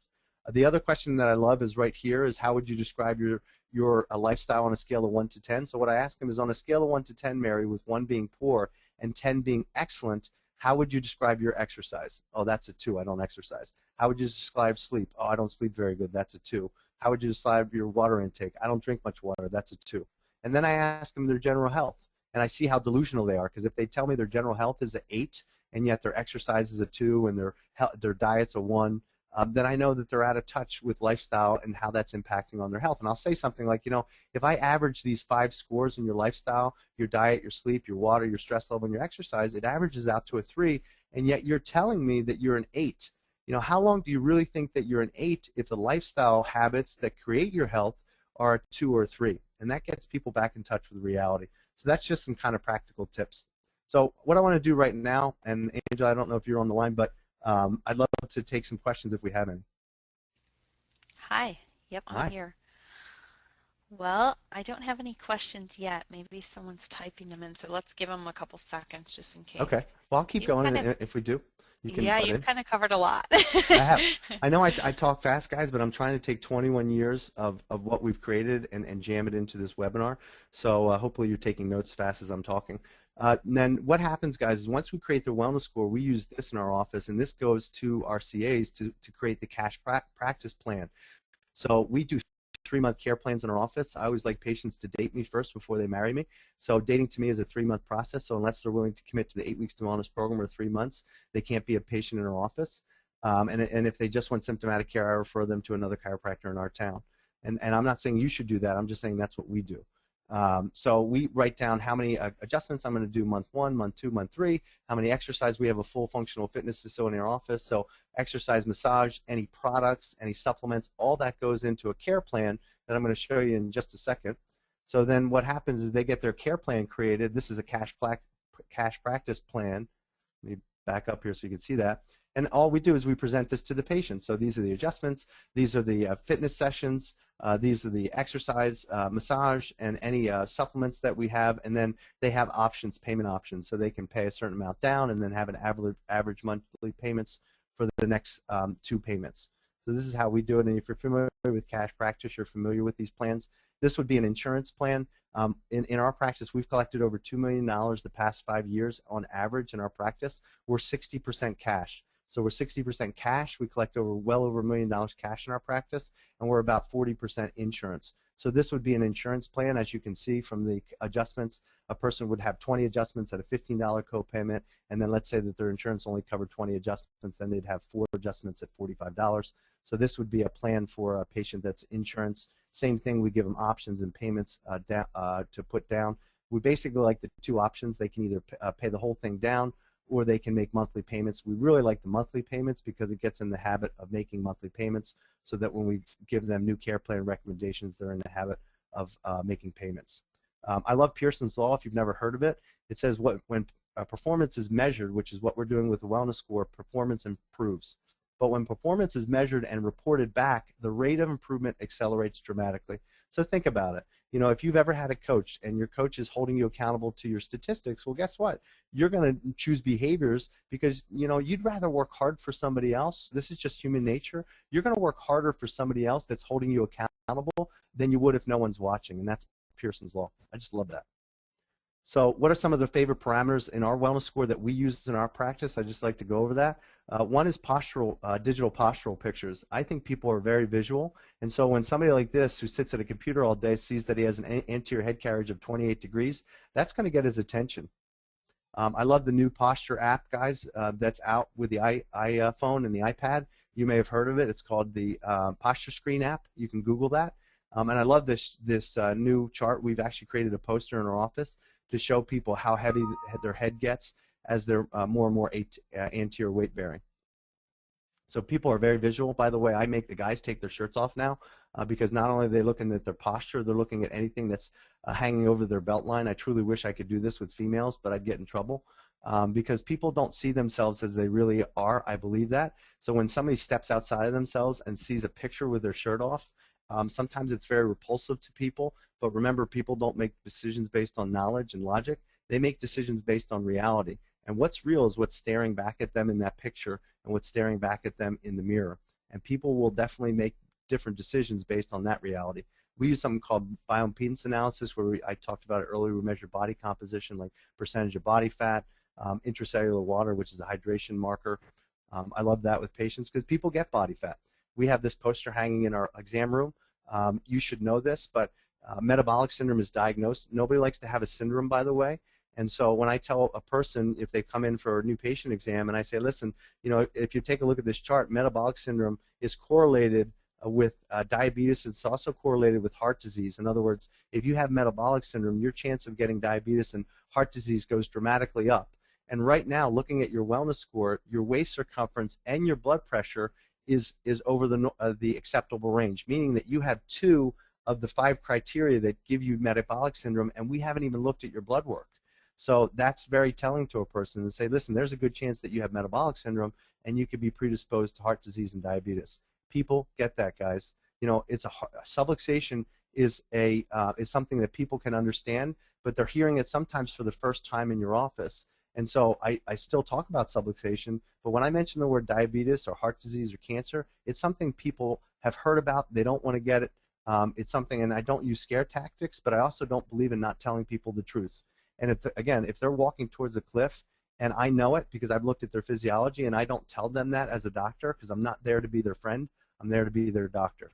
The other question that I love is right here is, how would you describe your lifestyle on a scale of 1 to 10? So what I ask them is, on a scale of 1 to 10, Mary, with 1 being poor and 10 being excellent, how would you describe your exercise? Oh, that's a 2. I don't exercise. How would you describe sleep? Oh, I don't sleep very good. That's a 2. How would you describe your water intake? I don't drink much water. That's a 2. And then I ask them their general health, and I see how delusional they are, because if they tell me their general health is an 8 and yet their exercise is a 2 and their diet's a 1, then I know that they're out of touch with lifestyle and how that's impacting on their health. And I'll say something like, if I average these 5 scores in your lifestyle, your diet, your sleep, your water, your stress level, and your exercise, it averages out to a 3, and yet you're telling me that you're an 8. How long do you really think that you're an 8 if the lifestyle habits that create your health are a 2 or a 3? And that gets people back in touch with reality. So that's just some kind of practical tips. So what I want to do right now, and Angela, I don't know if you're on the line, but I'd love to take some questions if we have any. Hi. Yep, I'm Hi. here. Well, I don't have any questions yet. Maybe someone's typing them in, so let's give them a couple seconds just in case. Okay. Well, I'll keep going, and if we do, you can butt in. You've kind of covered a lot. I have. I know I talk fast, guys, but I'm trying to take 21 years of what we've created and jam it into this webinar. So hopefully you're taking notes fast as I'm talking. And then what happens, guys, is once we create the wellness score, we use this in our office, and this goes to our CAs to create the cash practice plan. So we do 3-month care plans in our office. I always like patients to date me first before they marry me. So dating to me is a 3-month process. So unless they're willing to commit to the 8 weeks to wellness program or 3 months, they can't be a patient in our office. And if they just want symptomatic care, I refer them to another chiropractor in our town. And I'm not saying you should do that. I'm just saying that's what we do. So we write down how many adjustments I'm going to do month 1, month 2, month 3, how many exercise. We have a full functional fitness facility in our office. So exercise, massage, any products, any supplements, all that goes into a care plan that I'm going to show you in just a second. So then what happens is they get their care plan created. This is a cash practice plan. Let me back up here so you can see that. And all we do is we present this to the patient. So these are the adjustments, these are the fitness sessions, these are the exercise, massage, and any supplements that we have. And then they have options, payment options, so they can pay a certain amount down and then have an average monthly payments for the next 2 payments. So this is how we do it. And if you're familiar with cash practice, you're familiar with these plans. This would be an insurance plan. In our practice, we've collected over $2 million the past 5 years on average in our practice. We're 60% cash. So we're 60% cash. We collect well over $1 million cash in our practice, and we're about 40% insurance. So this would be an insurance plan. As you can see from the adjustments, a person would have 20 adjustments at a $15 copayment, and then let's say that their insurance only covered 20 adjustments, then they'd have 4 adjustments at $45. So this would be a plan for a patient that's insurance. Same thing, we give them options and payments to put down. We basically like the 2 options. They can either pay the whole thing down, or they can make monthly payments. We really like the monthly payments because it gets in the habit of making monthly payments so that when we give them new care plan recommendations, they're in the habit of making payments. I love Pearsons Law. If you've never heard of it, it says when performance is measured, which is what we're doing with the wellness score, performance improves. But when performance is measured and reported back, the rate of improvement accelerates dramatically. So think about it. You know, if you've ever had a coach and your coach is holding you accountable to your statistics, well, guess what? You're going to choose behaviors because, you know, you'd rather work hard for somebody else. This is just human nature. You're going to work harder for somebody else that's holding you accountable than you would if no one's watching. And that's Pearson's Law. I just love that. So what are some of the favorite parameters in our wellness score that we use in our practice? I just like to go over that. One is postural, digital postural pictures. I think people are very visual, and so when somebody like this who sits at a computer all day sees that he has an anterior head carriage of 28 degrees, that's going to get his attention. I love the new posture app, guys, that's out with the iPhone and the iPad. You may have heard of it. It's called the Posture Screen app. You can Google that. And I love this new chart. We've actually created a poster in our office to show people how heavy their head gets as they're more and more anterior weight bearing. So people are very visual. By the way, I make the guys take their shirts off now because not only are they looking at their posture, they're looking at anything that's hanging over their belt line. I truly wish I could do this with females, but I'd get in trouble because people don't see themselves as they really are. I believe that. So when somebody steps outside of themselves and sees a picture with their shirt off, sometimes it's very repulsive to people, but remember, people don't make decisions based on knowledge and logic. They make decisions based on reality. And what's real is what's staring back at them in that picture and what's staring back at them in the mirror. And people will definitely make different decisions based on that reality. We use something called bioimpedance analysis where I talked about it earlier. We measure body composition like percentage of body fat, intracellular water, which is a hydration marker. I love that with patients because people get body fat. We have this poster hanging in our exam room. You should know this, but metabolic syndrome is diagnosed. Nobody likes to have a syndrome, by the way. And so when I tell a person, if they come in for a new patient exam, and I say, listen, you know, if you take a look at this chart, metabolic syndrome is correlated with diabetes. It's also correlated with heart disease. In other words, if you have metabolic syndrome, your chance of getting diabetes and heart disease goes dramatically up. And right now, looking at your wellness score, your waist circumference and your blood pressure is over the acceptable range, meaning that you have 2 of the 5 criteria that give you metabolic syndrome, and we haven't even looked at your blood work. So that's very telling to a person to say, listen, there's a good chance that you have metabolic syndrome and you could be predisposed to heart disease and diabetes. People get that, guys. You know, it's subluxation is something that people can understand, but they're hearing it sometimes for the first time in your office. And so I still talk about subluxation, but when I mention the word diabetes or heart disease or cancer, it's something people have heard about. They don't want to get it. It's something, and I don't use scare tactics, but I also don't believe in not telling people the truth. And if they're walking towards a cliff and I know it because I've looked at their physiology and I don't tell them that as a doctor because I'm not there to be their friend, I'm there to be their doctor.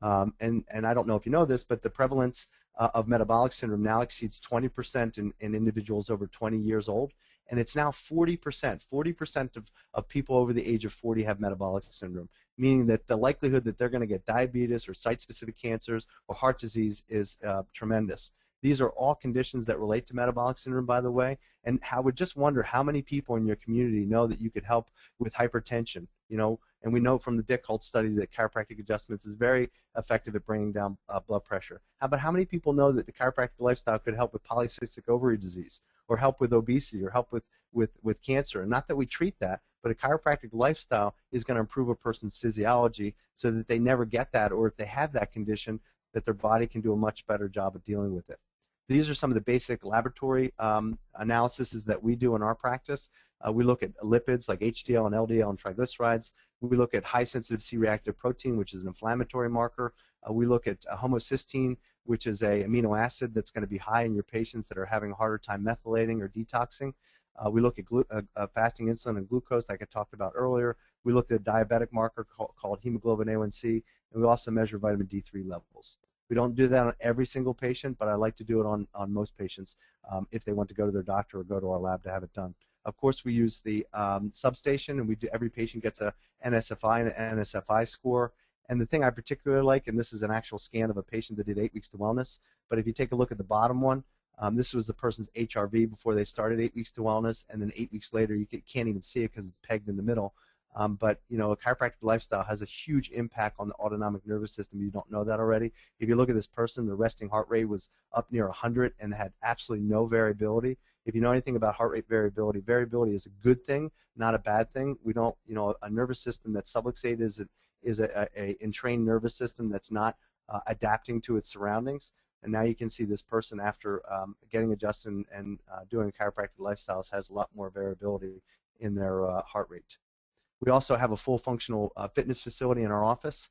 And I don't know if you know this, but the prevalence of metabolic syndrome now exceeds 20% in individuals over 20 years old. And it's now 40%. 40% of people over the age of 40 have metabolic syndrome, meaning that the likelihood that they're going to get diabetes or site-specific cancers or heart disease is tremendous. These are all conditions that relate to metabolic syndrome, by the way, and I would just wonder how many people in your community know that you could help with hypertension, you know, and we know from the Dick Holt study that chiropractic adjustments is very effective at bringing down blood pressure. How many people know that the chiropractic lifestyle could help with polycystic ovary disease or help with obesity or help with cancer? And not that we treat that, but a chiropractic lifestyle is going to improve a person's physiology so that they never get that, or if they have that condition, that their body can do a much better job of dealing with it. These are some of the basic laboratory analyses that we do in our practice. We look at lipids like HDL and LDL and triglycerides. We look at high-sensitive C-reactive protein, which is an inflammatory marker. We look at homocysteine, which is an amino acid that's going to be high in your patients that are having a harder time methylating or detoxing. We look at fasting insulin and glucose, like I talked about earlier. We looked at a diabetic marker called hemoglobin A1C, and we also measure vitamin D3 levels. We don't do that on every single patient, but I like to do it on most patients if they want to go to their doctor or go to our lab to have it done. Of course, we use the substation, and every patient gets a NSFI and an NSFI score. And the thing I particularly like, and this is an actual scan of a patient that did 8 weeks to wellness, but if you take a look at the bottom one, This was the person's HRV before they started 8 Weeks to Wellness, and then 8 weeks later you can't even see it because it's pegged in the middle. But you know, a chiropractic lifestyle has a huge impact on the autonomic nervous system. You don't know that already. If you look at this person, the resting heart rate was up near 100 and had absolutely no variability. If you know anything about heart rate variability, variability is a good thing, not a bad thing. We don't, you know, a nervous system that's subluxated is a entrained nervous system that's not adapting to its surroundings. And now you can see this person after getting adjusted and doing chiropractic lifestyles has a lot more variability in their heart rate. We also have a full functional fitness facility in our office.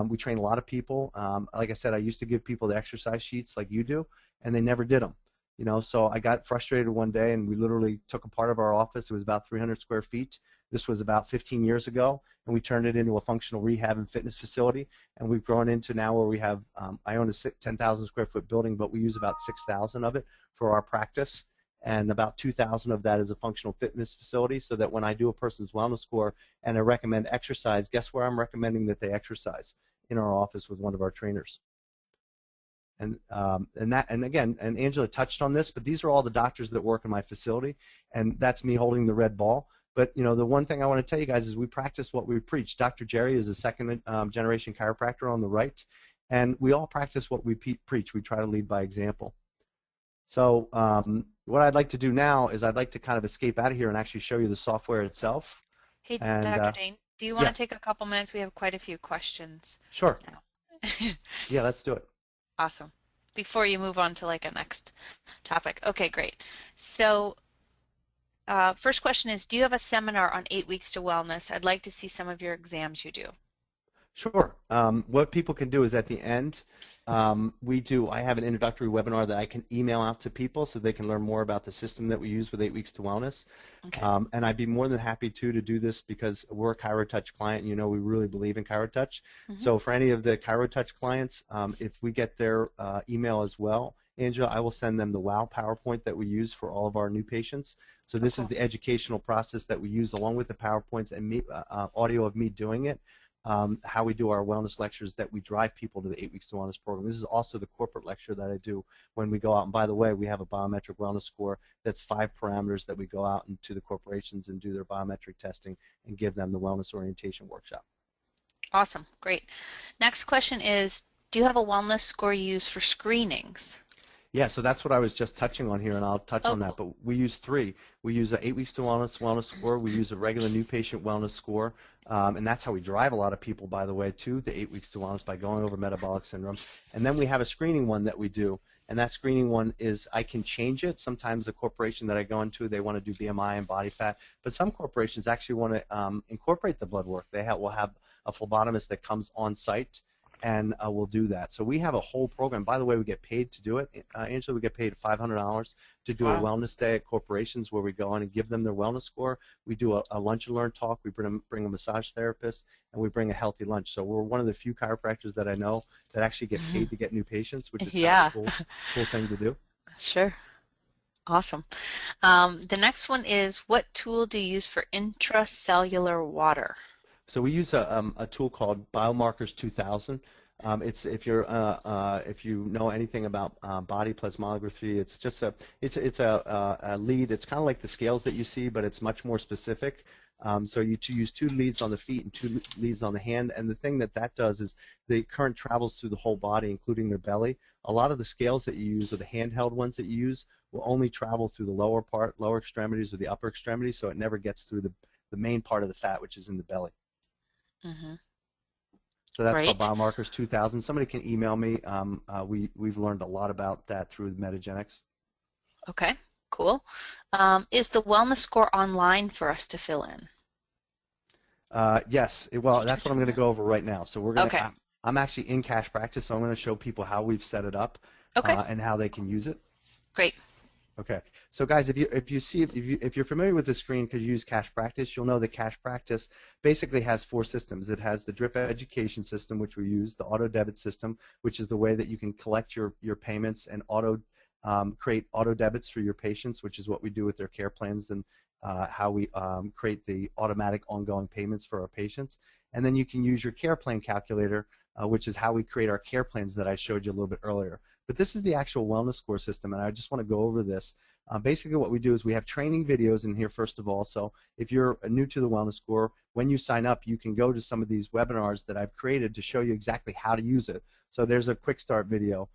We train a lot of people. Like I said, I used to give people the exercise sheets like you do, and they never did them. You know, so I got frustrated one day, and we literally took a part of our office. It was about 300 square feet. This was about 15 years ago, and we turned it into a functional rehab and fitness facility. And we've grown into now where we have, I own a 10,000 square foot building, but we use about 6,000 of it for our practice. And about 2,000 of that is a functional fitness facility, so that when I do a person's wellness score and I recommend exercise, guess where I'm recommending that they exercise? In our office with one of our trainers. And again, Angela touched on this, but these are all the doctors that work in my facility, and that's me holding the red ball. But you know, the one thing I want to tell you guys is we practice what we preach. Dr. Jerry is a second generation chiropractor on the right, and we all practice what we preach. We try to lead by example. So what I'd like to do now is I'd like to kind of escape out of here and actually show you the software itself. Hey, And, Dr. Dane, do you want yeah. to take a couple minutes? We have quite a few questions. Sure. Now. Yeah, let's do it. Awesome. Before you move on to like a next topic. Okay, great. So first question is, do you have a seminar on 8 Weeks to Wellness? I'd like to see some of your exams you do. Sure. What people can do is at the end, I have an introductory webinar that I can email out to people so they can learn more about the system that we use with 8 Weeks to Wellness. Okay. And I'd be more than happy to do this because we're a ChiroTouch client. You know, we really believe in ChiroTouch. Mm-hmm. So for any of the ChiroTouch clients, if we get their email as well, Angela, I will send them the WOW PowerPoint that we use for all of our new patients. So this is the educational process that we use along with the PowerPoints and audio of me doing it. How we do our wellness lectures that we drive people to the 8 Weeks to Wellness program. This is also the corporate lecture that I do when we go out. And by the way, we have a biometric wellness score that's 5 parameters that we go out into the corporations and do their biometric testing and give them the wellness orientation workshop. Awesome. Great. Next question is, do you have a wellness score you use for screenings? Yeah, so that's what I was just touching on here, and I'll touch on that. But we use 3. We use an 8 Weeks to Wellness score. We use a regular new patient wellness score, and that's how we drive a lot of people, by the way, to the 8 Weeks to Wellness by going over metabolic syndrome. And then we have a screening one that we do, and that screening one is I can change it. Sometimes the corporation that I go into, they want to do BMI and body fat, but some corporations actually want to incorporate the blood work. Will have a phlebotomist that comes on site and we'll do that. So we have a whole program. By the way, we get paid to do it. Angela, we get paid $500 to do a wellness day at corporations where we go in and give them their wellness score. We do a lunch and learn talk. We bring a massage therapist, and we bring a healthy lunch. So we're one of the few chiropractors that I know that actually get paid to get new patients, which is kind of a cool thing to do. Sure. Awesome. The next one is, what tool do you use for intracellular water? So we use a tool called Biomarkers 2000. It's if you know anything about body plasmography, it's just a lead. It's kind of like the scales that you see, but it's much more specific. So you use 2 leads on the feet and 2 leads on the hand, and the thing that does is the current travels through the whole body, including their belly. A lot of the scales that you use, or the handheld ones that you use, will only travel through the lower extremities or the upper extremities, so it never gets through the main part of the fat, which is in the belly. Mm-hmm. So that's called Biomarkers 2000. Somebody can email me. We've learned a lot about that through Metagenics. Okay, cool. Is the wellness score online for us to fill in? Yes. Well, that's what I'm going to go over right now. So we're going to. I'm actually in cash practice, so I'm going to show people how we've set it up and how they can use it. Great. Okay, so guys, if you're familiar with the screen because you use Cash Practice, you'll know that Cash Practice basically has 4 systems. It has the drip education system, which we use, the auto debit system, which is the way that you can collect your payments and create auto debits for your patients, which is what we do with their care plans, and how we create the automatic ongoing payments for our patients. And then you can use your care plan calculator, which is how we create our care plans that I showed you a little bit earlier. but this is the actual wellness score system, and I just want to go over this. Basically what we do is we have training videos in here first of all, so if you're new to the wellness score, when you sign up you can go to some of these webinars that I've created to show you exactly how to use it. So there's a quick start video.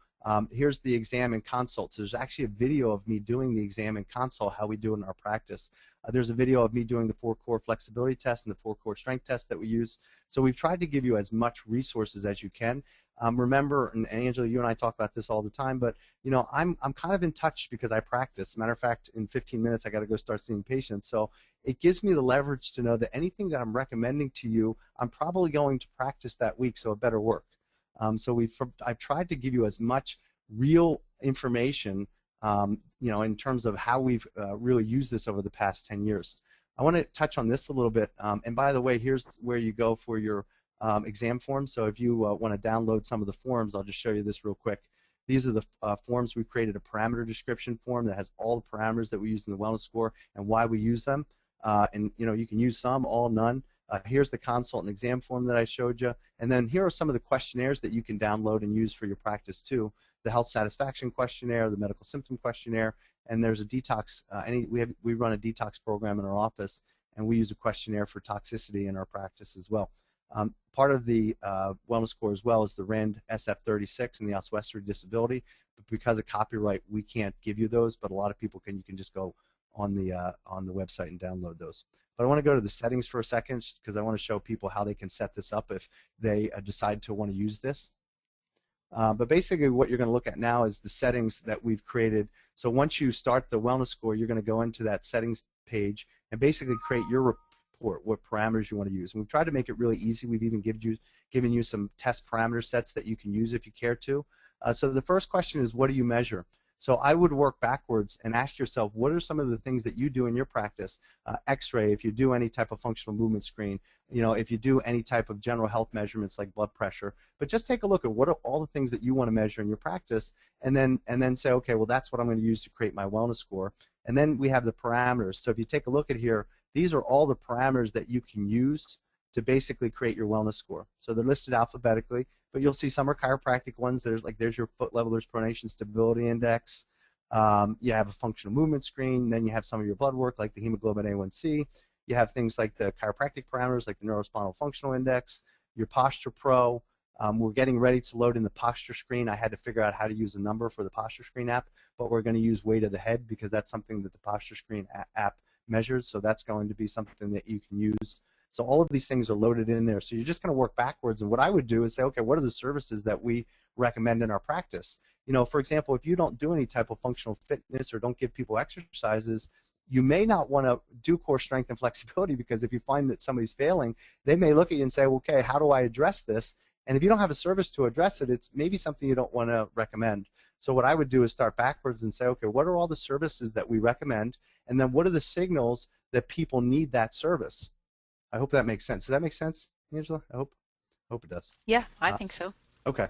Here's the exam and consult. So there's actually a video of me doing the exam and consult, how we do it in our practice. There's a video of me doing the 4-core flexibility test and the 4-core strength test that we use. So we've tried to give you as much resources as you can. Remember, and Angela, you and I talk about this all the time, but you know, I'm kind of in touch because I practice. Matter of fact, in 15 minutes I got to go start seeing patients. So it gives me the leverage to know that anything that I'm recommending to you, I'm probably going to practice that week, so it better work. So I've tried to give you as much real information, you know, in terms of how we've really used this over the past 10 years. I want to touch on this a little bit. And by the way, here's where you go for your exam forms. So if you want to download some of the forms, I'll just show you this real quick. These are the forms. We've created a parameter description form that has all the parameters that we use in the wellness score and why we use them. And you know, you can use some, all, none. Here's the consult and exam form that I showed you, and then here are some of the questionnaires that you can download and use for your practice too. The health satisfaction questionnaire, the medical symptom questionnaire, and there's a detox. We run a detox program in our office, and we use a questionnaire for toxicity in our practice as well. Part of the wellness score as well is the RAND SF36 and the oswestry disability, but because of copyright, we can't give you those. But a lot of people can. You can just go on the website and download those. But I want to go to the settings for a second because I want to show people how they can set this up if they decide to want to use this. But basically what you're going to look at now is the settings that we've created. So once you start the wellness score, you're going to go into that settings page and basically create your report, what parameters you want to use. And we've tried to make it really easy. We've even given you some test parameter sets that you can use if you care to. So the first question is, what do you measure? So I would work backwards and ask yourself, what are some of the things that you do in your practice? X-ray, if you do any type of functional movement screen, you know, if you do any type of general health measurements like blood pressure, but just take a look at what are all the things that you want to measure in your practice, and then say, okay, well, that's what I'm going to use to create my wellness score. And then we have the parameters. So if you take a look at here, these are all the parameters that you can use to basically create your wellness score. So they're listed alphabetically, but you'll see some are chiropractic ones. There's your foot level, there's pronation stability index. You have a functional movement screen. Then you have some of your blood work like the hemoglobin A1C. You have things like the chiropractic parameters like the neurospinal functional index, your posture pro. We're getting ready to load in the posture screen. I had to figure out how to use a number for the posture screen app, but we're going to use weight of the head because that's something that the posture screen app measures. So that's going to be something that you can use. So all of these things are loaded in there. So you're just going to work backwards. And what I would do is say, okay, what are the services that we recommend in our practice? You know, for example, if you don't do any type of functional fitness or don't give people exercises, you may not want to do core strength and flexibility because if you find that somebody's failing, they may look at you and say, okay, how do I address this? And if you don't have a service to address it, it's maybe something you don't want to recommend. So what I would do is start backwards and say, okay, what are all the services that we recommend? And then what are the signals that people need that service? I hope that makes sense. Does that make sense, Angela? I hope it does. Yeah, I think so. Okay.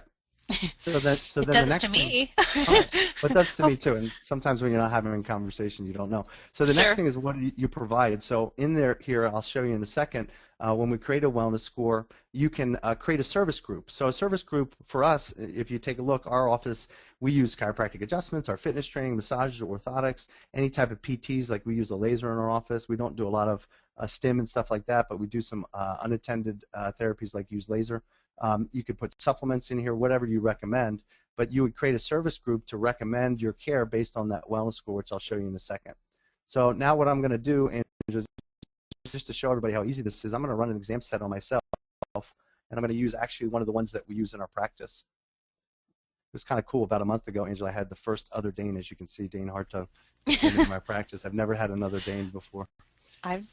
So then It the does next to me. thing, well, it does to me too. And sometimes when you're not having a conversation, you don't know. So the next Sure. thing is what you provide. So in there, here, I'll show you in a second. When we create a wellness score, you can create a service group. So a service group for us, if you take a look, our office, we use chiropractic adjustments, our fitness training, massages, orthotics, any type of PTs. Like we use a laser in our office. We don't do a lot of stim and stuff like that, but we do some unattended therapies like use laser. You could put supplements in here, whatever you recommend, but you would create a service group to recommend your care based on that wellness score, which I'll show you in a second. So now what I'm going to do, and just to show everybody how easy this is, I'm going to run an exam set on myself, and I'm going to use actually one of the ones that we use in our practice. It was kind of cool. About a month ago, Angela, I had the first other Dane, as you can see, Dane Harto, in my practice. I've never had another Dane before. I'm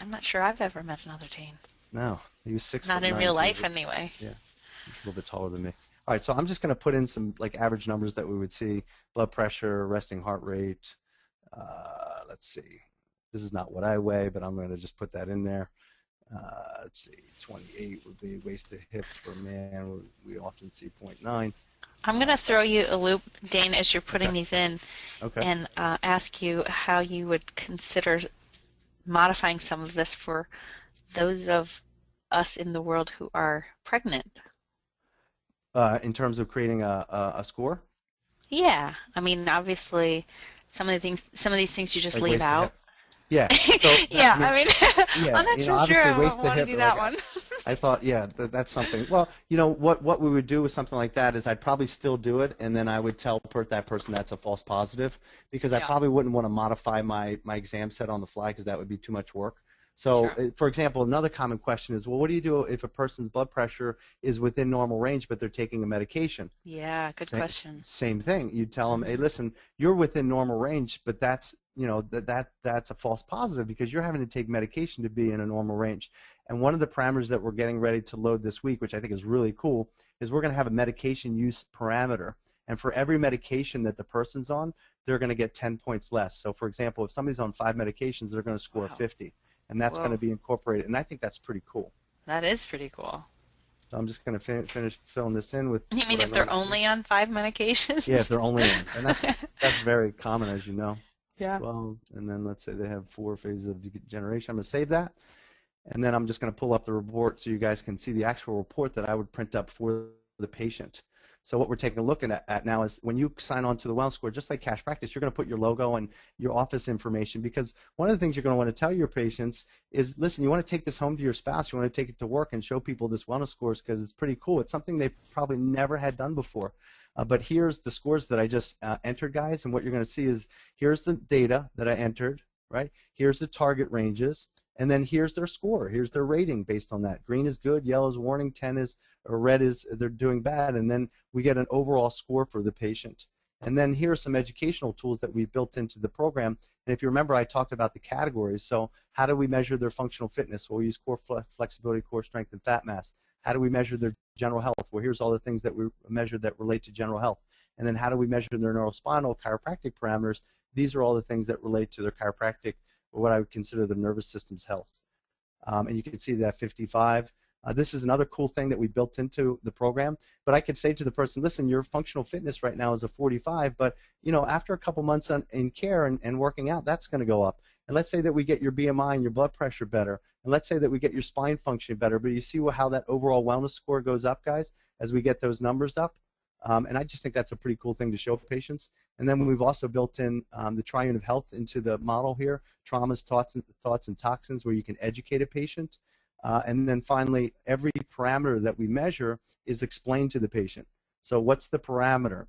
not sure I've ever met another Dane. No, he was 6'9". Not in real life, anyway. Yeah, he's a little bit taller than me. All right, so I'm just going to put in some like average numbers that we would see: blood pressure, resting heart rate. Let's see. This is not what I weigh, but I'm going to just put that in there. Let's see. 28 would be waist to hip for a man. We often see 0.9. I'm going to throw you a loop, Dane, as you're putting these in, and ask you how you would consider modifying some of this for those of us in the world who are pregnant. In terms of creating a score? Yeah. I mean, obviously, some of these things you just Like leave waist to out. hip. Yeah. So that, I Yeah, mean, I mean, I'm yeah, not so sure obviously I waist to want to hip, do like that one. I thought, yeah, that's something. Well, what we would do with something like that is I'd probably still do it, and then I would tell that person that's a false positive because I Yeah, probably wouldn't want to modify my exam set on the fly because that would be too much work. So, sure. for example, another common question is, well, what do you do if a person's blood pressure is within normal range, but they're taking a medication? Yeah, good question. Same thing. You tell them, hey, Hmm. listen, you're within normal range, but that's that's a false positive because you're having to take medication to be in a normal range. And one of the parameters that we're getting ready to load this week, which I think is really cool, is we're going to have a medication use parameter. And for every medication that the person's on, they're going to get 10 points less. So, for example, if somebody's on 5 medications, they're going to score Wow. 50. And that's going to Whoa, be incorporated. And I think that's pretty cool. that is pretty cool. So I'm just going to finish filling this in with You mean what I if they're normally say. only on five Yeah, if medications? they're only on. And that's very common, as you know. Yeah. 12, and then let's say they have 4 phases of degeneration. I'm going to save that. And then I'm just going to pull up the report so you guys can see the actual report that I would print up for the patient. So what we're taking a look at now is when you sign on to the Wellness Score, just like Cash Practice, you're going to put your logo and your office information because one of the things you're going to want to tell your patients is, listen, you want to take this home to your spouse, you want to take it to work and show people this Wellness Scores because it's pretty cool. It's something they've probably never had done before. But here's the scores that I just entered, guys, and what you're going to see is here's the data that I entered, right? Here's the target ranges. And then here's their score. Here's their rating based on that. Green is good, yellow is warning, 10 is, or red is they're doing bad. And then we get an overall score for the patient. And then here are some educational tools that we built into the program. And if you remember, I talked about the categories. So how do we measure their functional fitness? Well, we use core flexibility, core strength, and fat mass. How do we measure their general health? Well, here's all the things that we measure that relate to general health. And then how do we measure their neurospinal chiropractic parameters? These are all the things that relate to their chiropractic, or what I would consider the nervous system's health. And you can see that 55. This is another cool thing that we built into the program. But I could say to the person, listen, your functional fitness right now is a 45, but after a couple months in care and working out, that's going to go up. And let's say that we get your BMI and your blood pressure better. And let's say that we get your spine function better. But you see how that overall wellness score goes up, guys, as we get those numbers up. And I just think that's a pretty cool thing to show patients. And then we've also built in the triune of health into the model here, traumas, thoughts, and toxins, where you can educate a patient. And then finally, every parameter that we measure is explained to the patient. So what's the parameter?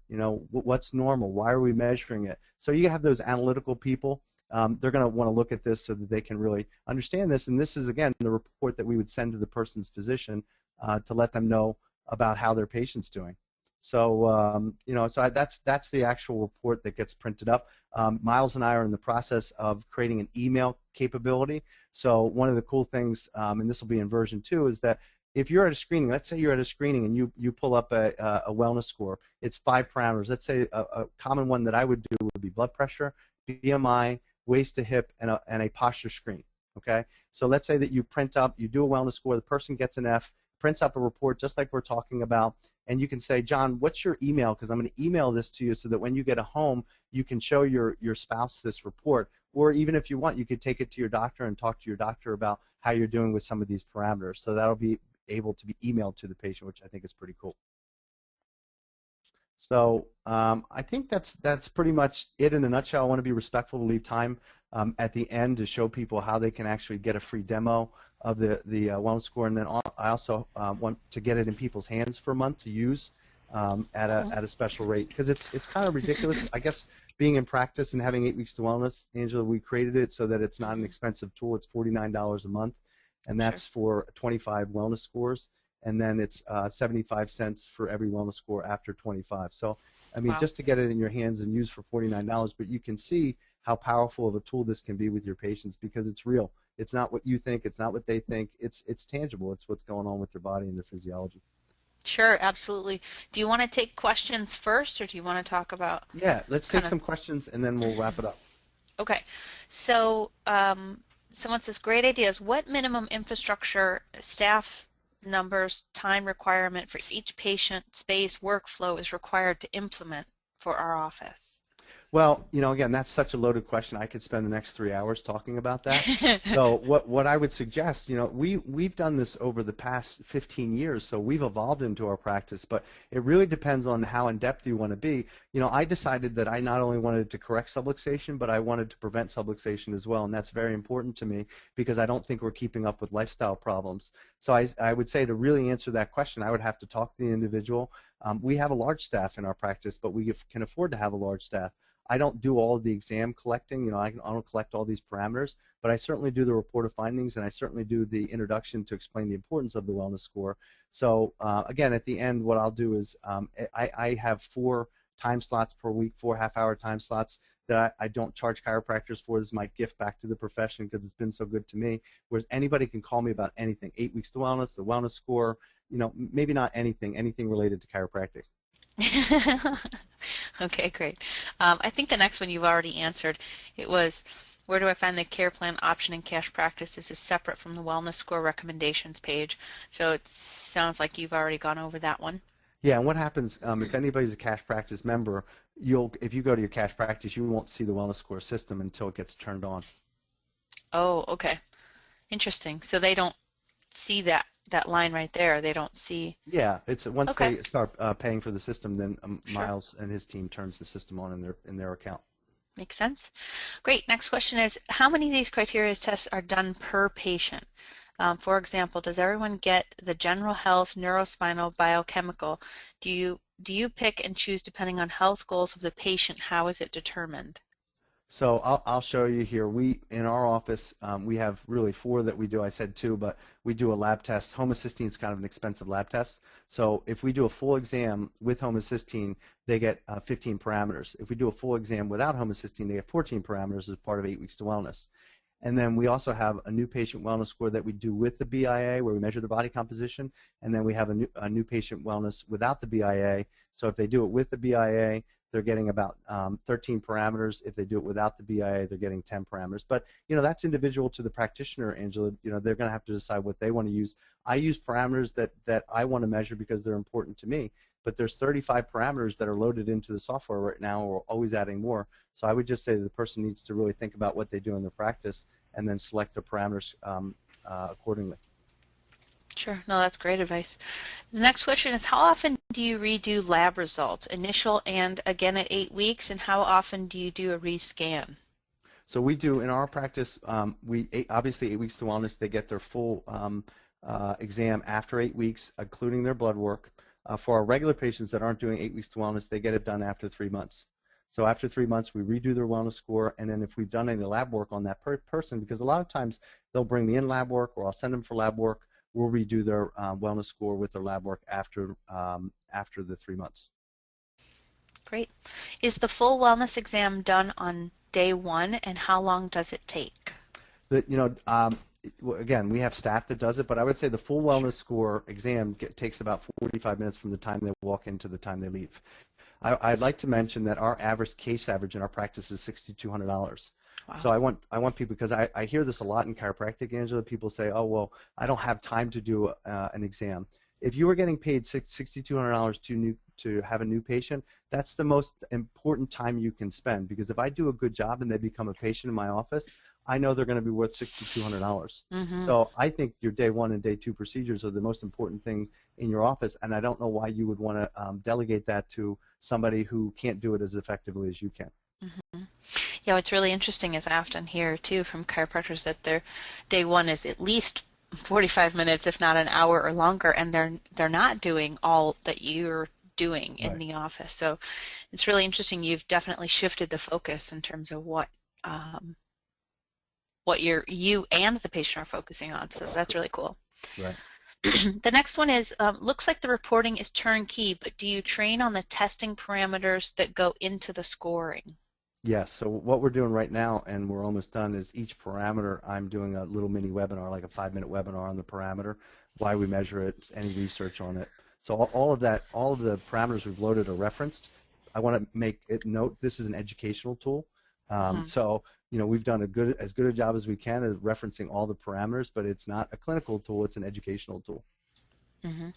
What's normal? Why are we measuring it? So you have those analytical people. They're going to want to look at this so that they can really understand this. And this is, again, the report that we would send to the person's physician to let them know about how their patient's doing. So that's the actual report that gets printed up. Miles and I are in the process of creating an email capability. So one of the cool things, and this will be in version 2, is that if you're at a screening, let's say you're at a screening and you pull up a wellness score, it's 5 parameters. Let's say a common one that I would do would be blood pressure, BMI, waist to hip, and a posture screen. Okay, so let's say that you do a wellness score, the person gets an F, prints up a report just like we're talking about, and you can say, John, what's your email? Because I'm going to email this to you so that when you get home, you can show your spouse this report. Or even if you want, you could take it to your doctor and talk to your doctor about how you're doing with some of these parameters. So that'll be able to be emailed to the patient, which I think is pretty cool. So I think that's pretty much it in a nutshell. I want to be respectful to leave time at the end to show people how they can actually get a free demo of the wellness score, and then I also want to get it in people's hands for a month to use at Cool. a special rate, because it's kind of ridiculous. I guess being in practice and having 8 weeks to wellness, Angela, we created it so that it's not an Hmm. expensive tool. It's $49 a month, and Sure. that's for 25 wellness scores. And then it's 75 cents for every wellness score after 25. So, I mean, Wow. just to get it in your hands and use for $49, but you can see how powerful of a tool this can be with your patients because it's real. It's not what you think. It's not what they think. It's tangible. It's what's going on with their body and their physiology. Sure, absolutely. Do you want to take questions first, or do you want to talk about Yeah, let's take kind of? some questions and then we'll wrap it up. Okay. So, someone says, great ideas. What minimum infrastructure, staff numbers, time requirement for each patient, space, workflow is required to implement for our office? Well, again, that's such a loaded question. I could spend the next 3 hours talking about that. So what I would suggest, we've done this over the past 15 years, so we've evolved into our practice, but it really depends on how in depth you want to be. I decided that I not only wanted to correct subluxation, but I wanted to prevent subluxation as well, and that's very important to me because I don't think we're keeping up with lifestyle problems. So I would say to really answer that question, I would have to talk to the individual. We have a large staff in our practice, but we can afford to have a large staff. I don't do all of the exam collecting, I don't collect all these parameters, but I certainly do the report of findings, and I certainly do the introduction to explain the importance of the wellness score. So again, at the end, what I'll do is I have 4 time slots per week, 4 half-hour time slots that I don't charge chiropractors for. This is my gift back to the profession because it's been so good to me, whereas anybody can call me about anything, 8 weeks to wellness, the wellness score, maybe not anything related to chiropractic. Okay, great. I think the next one you've already answered. It was, where do I find the care plan option in cash practice? This is separate from the wellness score recommendations page. So it sounds like you've already gone over that one. Yeah, and what happens if anybody's a cash practice member, if you go to your cash practice, you won't see the wellness score system until it gets turned on. Oh, okay. Interesting. So they don't see that line right there. They don't see. Yeah, it's once Okay. they start paying for the system, then Miles and his team turns the system on in their account. Makes sense. Great. Next question is, how many of these criteria tests are done per patient? For example, does everyone get the general health, neurospinal, biochemical? Do you pick and choose depending on health goals of the patient? How is it determined? So I'll show you here. We in our office we have really 4 that we do. I said 2, but we do a lab test. Homocysteine is kind of an expensive lab test. So if we do a full exam with homocysteine, they get 15 parameters. If we do a full exam without homocysteine, they get 14 parameters as part of 8 weeks to wellness. And then we also have a new patient wellness score that we do with the BIA, where we measure the body composition. And then we have a new patient wellness without the BIA. So if they do it with the BIA, they're getting about 13 parameters. If they do it without the BIA, they're getting 10 parameters. But that's individual to the practitioner, Angela. They're going to have to decide what they want to use. I use parameters that I want to measure because they're important to me. But there's 35 parameters that are loaded into the software right now. We're always adding more. So I would just say that the person needs to really think about what they do in their practice and then select the parameters accordingly. Sure. No, that's great advice. The next question is, how often do you redo lab results, initial and again at 8 weeks, and how often do you do a rescan? So we do in our practice. Obviously 8 weeks to wellness. They get their full exam after 8 weeks, including their blood work. For our regular patients that aren't doing 8 weeks to wellness, they get it done after 3 months. So after 3 months, we redo their wellness score, and then if we've done any lab work on that person, because a lot of times they'll bring me in lab work, or I'll send them for lab work, we'll redo their wellness score with their lab work after the 3 months. Great. Is the full wellness exam done on day 1, and how long does it take? Again, we have staff that does it, but I would say the full wellness score exam takes about 45 minutes from the time they walk in to the time they leave. I'd like to mention that our case average in our practice is $6,200. Wow. So I want people, because I hear this a lot in chiropractic, Angela. People say, oh, well, I don't have time to do an exam. If you are getting paid $6,200 to have a new patient, that's the most important time you can spend, because if I do a good job and they become a patient in my office, I know they're going to be worth $6,200. Mm-hmm. So I think your day 1 and day 2 procedures are the most important thing in your office, and I don't know why you would want to delegate that to somebody who can't do it as effectively as you can. Mm-hmm. Yeah, what's really interesting is I often hear too from chiropractors that their day 1 is at least 45 minutes, if not an hour or longer, and they're not doing all that you're doing in the office. So it's really interesting. You've definitely shifted the focus in terms of what you and the patient are focusing on. So that's really cool. Right. The next one is, looks like the reporting is turnkey, but do you train on the testing parameters that go into the scoring? Yes. So what we're doing right now, and we're almost done, is each parameter I'm doing a little mini webinar, like a 5-minute webinar on the parameter, why we measure it, any research on it. So all of the parameters we've loaded are referenced. I want to make it note this is an educational tool. So we've done as good a job as we can of referencing all the parameters, but it's not a clinical tool, it's an educational tool. Mm-hmm.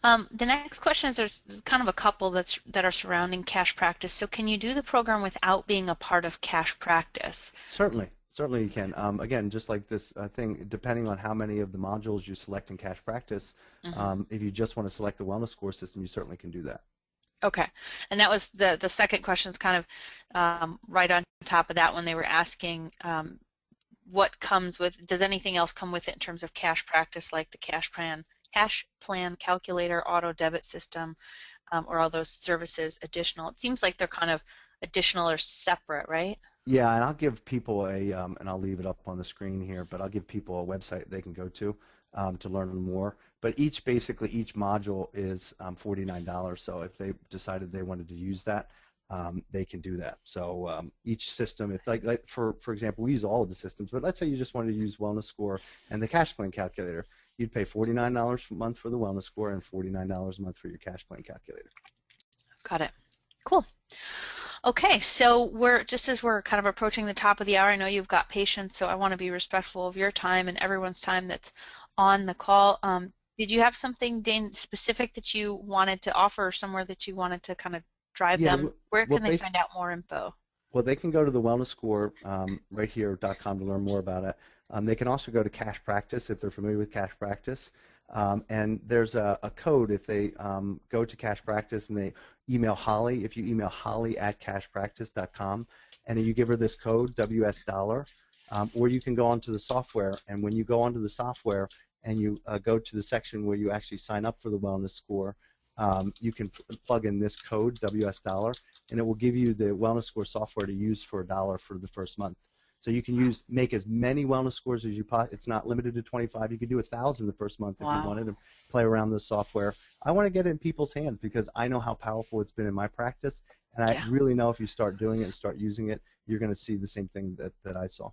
The next question is there's kind of a couple that are surrounding cash practice. So can you do the program without being a part of cash practice? Certainly, certainly you can. Again, just like this thing, depending on how many of the modules you select in cash practice, Hmm. if you just want to select the wellness score system, you certainly can do that. Okay. And that was the second question is kind of right on top of that when they were asking what comes with, does anything else come with it in terms of cash practice like the cash plan calculator, auto debit system, or all those services additional? It seems like they're kind of additional or separate, right? Yeah, and I'll give people and I'll leave it up on the screen here, but I'll give people a website they can go to learn more. But basically each module is $49. So if they decided they wanted to use that, they can do that. So each system, if like for example, we use all of the systems, but let's say you just wanted to use Wellness Score and the Cash Plan Calculator, you'd pay $49 a month for the Wellness Score and $49 a month for your Cash Plan Calculator. Got it. Cool. Okay, so we're just as we're kind of approaching the top of the hour, I know you've got patients, so I want to be respectful of your time and everyone's time that's on the call. Did you have something, Dane, specific that you wanted to offer or somewhere that you wanted to kind of drive Yeah, them? Where well, can they find out more info? well, they can go to the wellness score right here.com to learn more about it. They can also go to Cash Practice if they're familiar with Cash Practice. And there's a code if they go to Cash Practice and they email Holly. If you email Holly at cashpractice.com and then you give her this code, WS dollar, or you can go onto the software. And when you go onto the software and you go to the section where you actually sign up for the wellness score, you can plug in this code, WS dollar, and it will give you the wellness score software to use for $1 for the first month. So you can make as many wellness scores as you possibly. It's not limited to 25. You could do 1,000 the first month if you Wow. wanted to play around the software. I want to get it in people's hands because I know how powerful it's been in my practice, and I Yeah. really know if you start doing it and start using it, you're going to see the same thing that I saw.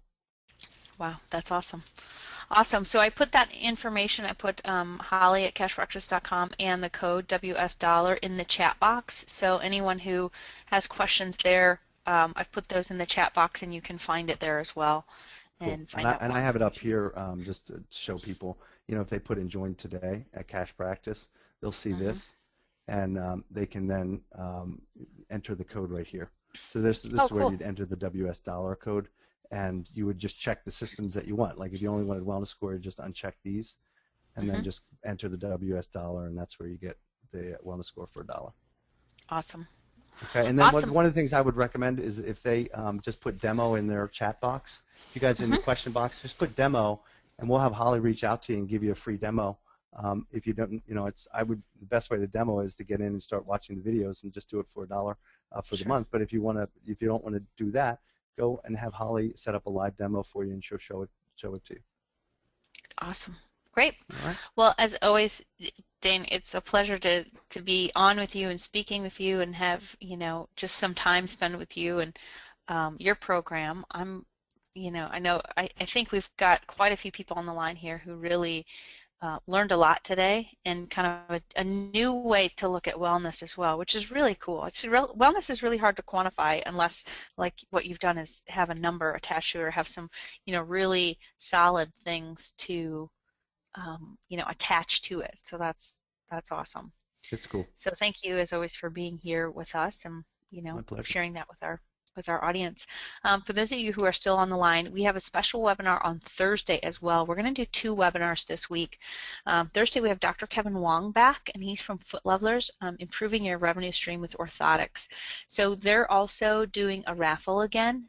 Wow, that's awesome. Awesome. So I put that information, I put Holly at cashpractice.com and the code WS dollar in the chat box. So anyone who has questions there, I've put those in the chat box and you can find it there as well Cool. and And find I out and more. I have it up here just to show people. If they put in join today at Cash Practice, they'll see Hmm. this, and they can then enter the code right here. So this Oh, is where cool. you'd enter the WS dollar code, and you would just check the systems that you want. Like if you only wanted wellness score, you just uncheck these, and then Hmm. just enter the WS dollar, and that's where you get the wellness score for $1. Awesome. Okay, and then Awesome. one of the things I would recommend is if they just put demo in their chat box, you guys in the Hmm. question box, just put demo, and we'll have Holly reach out to you and give you a free demo. If you don't, the best way to demo is to get in and start watching the videos and just do it for $1 for the Sure. month. But if you don't want to do that, go and have Holly set up a live demo for you, and she'll show it to you. Awesome. Great. All right. Well, as always, Dane, it's a pleasure to be on with you and speaking with you and have, just some time spent with you and your program. I think we've got quite a few people on the line here who really learned a lot today and kind of a new way to look at wellness as well, which is really cool. Wellness is really hard to quantify unless, like what you've done, is have a number attached to it or have some, really solid things to, attach to it. So that's awesome. It's cool. So thank you as always for being here with us and My pleasure. sharing that with our audience. For those of you who are still on the line, we have a special webinar on Thursday as well. We're going to do 2 webinars this week. Thursday we have Dr. Kevin Wong back, and he's from Foot Levelers, improving your revenue stream with orthotics. So they're also doing a raffle again.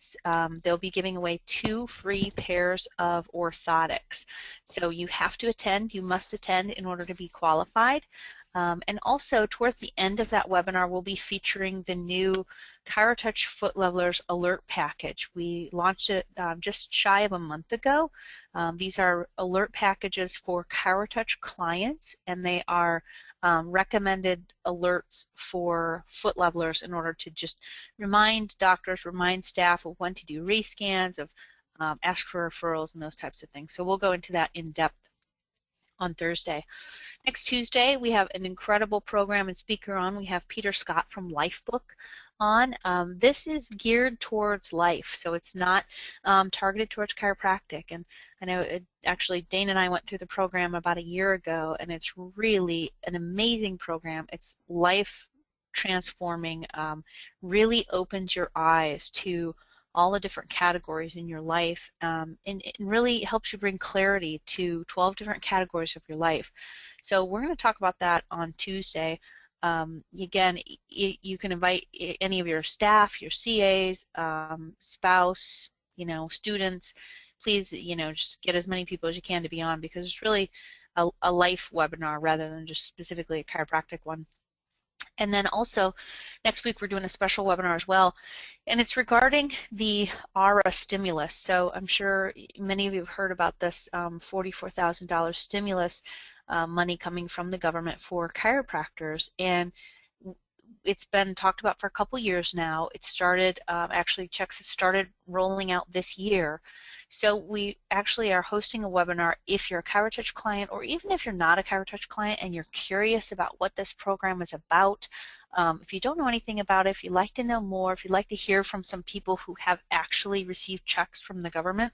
They'll be giving away 2 free pairs of orthotics. So you have to attend. You must attend in order to be qualified. And also, towards the end of that webinar, we'll be featuring the new ChiroTouch Foot Levelers Alert Package. We launched it just shy of a month ago. These are alert packages for ChiroTouch clients, and they are recommended alerts for foot levelers in order to just remind doctors, remind staff of when to do rescans, of ask for referrals, and those types of things. So we'll go into that in depth on Thursday. Next Tuesday, we have an incredible program and speaker on. We have Peter Scott from Lifebook. on. This is geared towards life, so it's not targeted towards chiropractic. And I know actually Dane and I went through the program about a year ago, and it's really an amazing program. It's life transforming, really opens your eyes to all the different categories in your life, and it really helps you bring clarity to 12 different categories of your life. So we're going to talk about that on Tuesday. Again, you can invite any of your staff, your CAs, spouse, students. Please, just get as many people as you can to be on, because it's really a life webinar rather than just specifically a chiropractic one. And then also next week we're doing a special webinar as well, and it's regarding the ARA stimulus. So I'm sure many of you have heard about this $44,000 stimulus money coming from the government for chiropractors, and it's been talked about for a couple years now. It started, actually checks started rolling out this year. So we actually are hosting a webinar if you're a ChiroTouch client, or even if you're not a ChiroTouch client and you're curious about what this program is about. If you don't know anything about it, if you'd like to know more, if you'd like to hear from some people who have actually received checks from the government,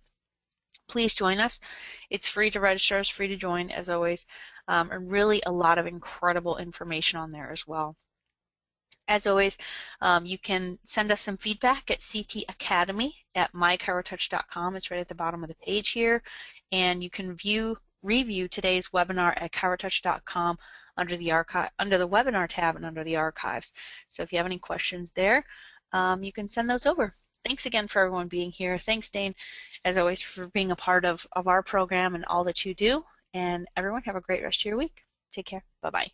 please join us. It's free to register, it's free to join as always, and really a lot of incredible information on there as well. As always, you can send us some feedback at ctacademy@mychirotouch.com. It's right at the bottom of the page here. And you can review today's webinar at chirotouch.com under the webinar tab and under the archives. So if you have any questions there, you can send those over. Thanks again for everyone being here. Thanks, Dane, as always, for being a part of our program and all that you do. And everyone, have a great rest of your week. Take care. Bye-bye.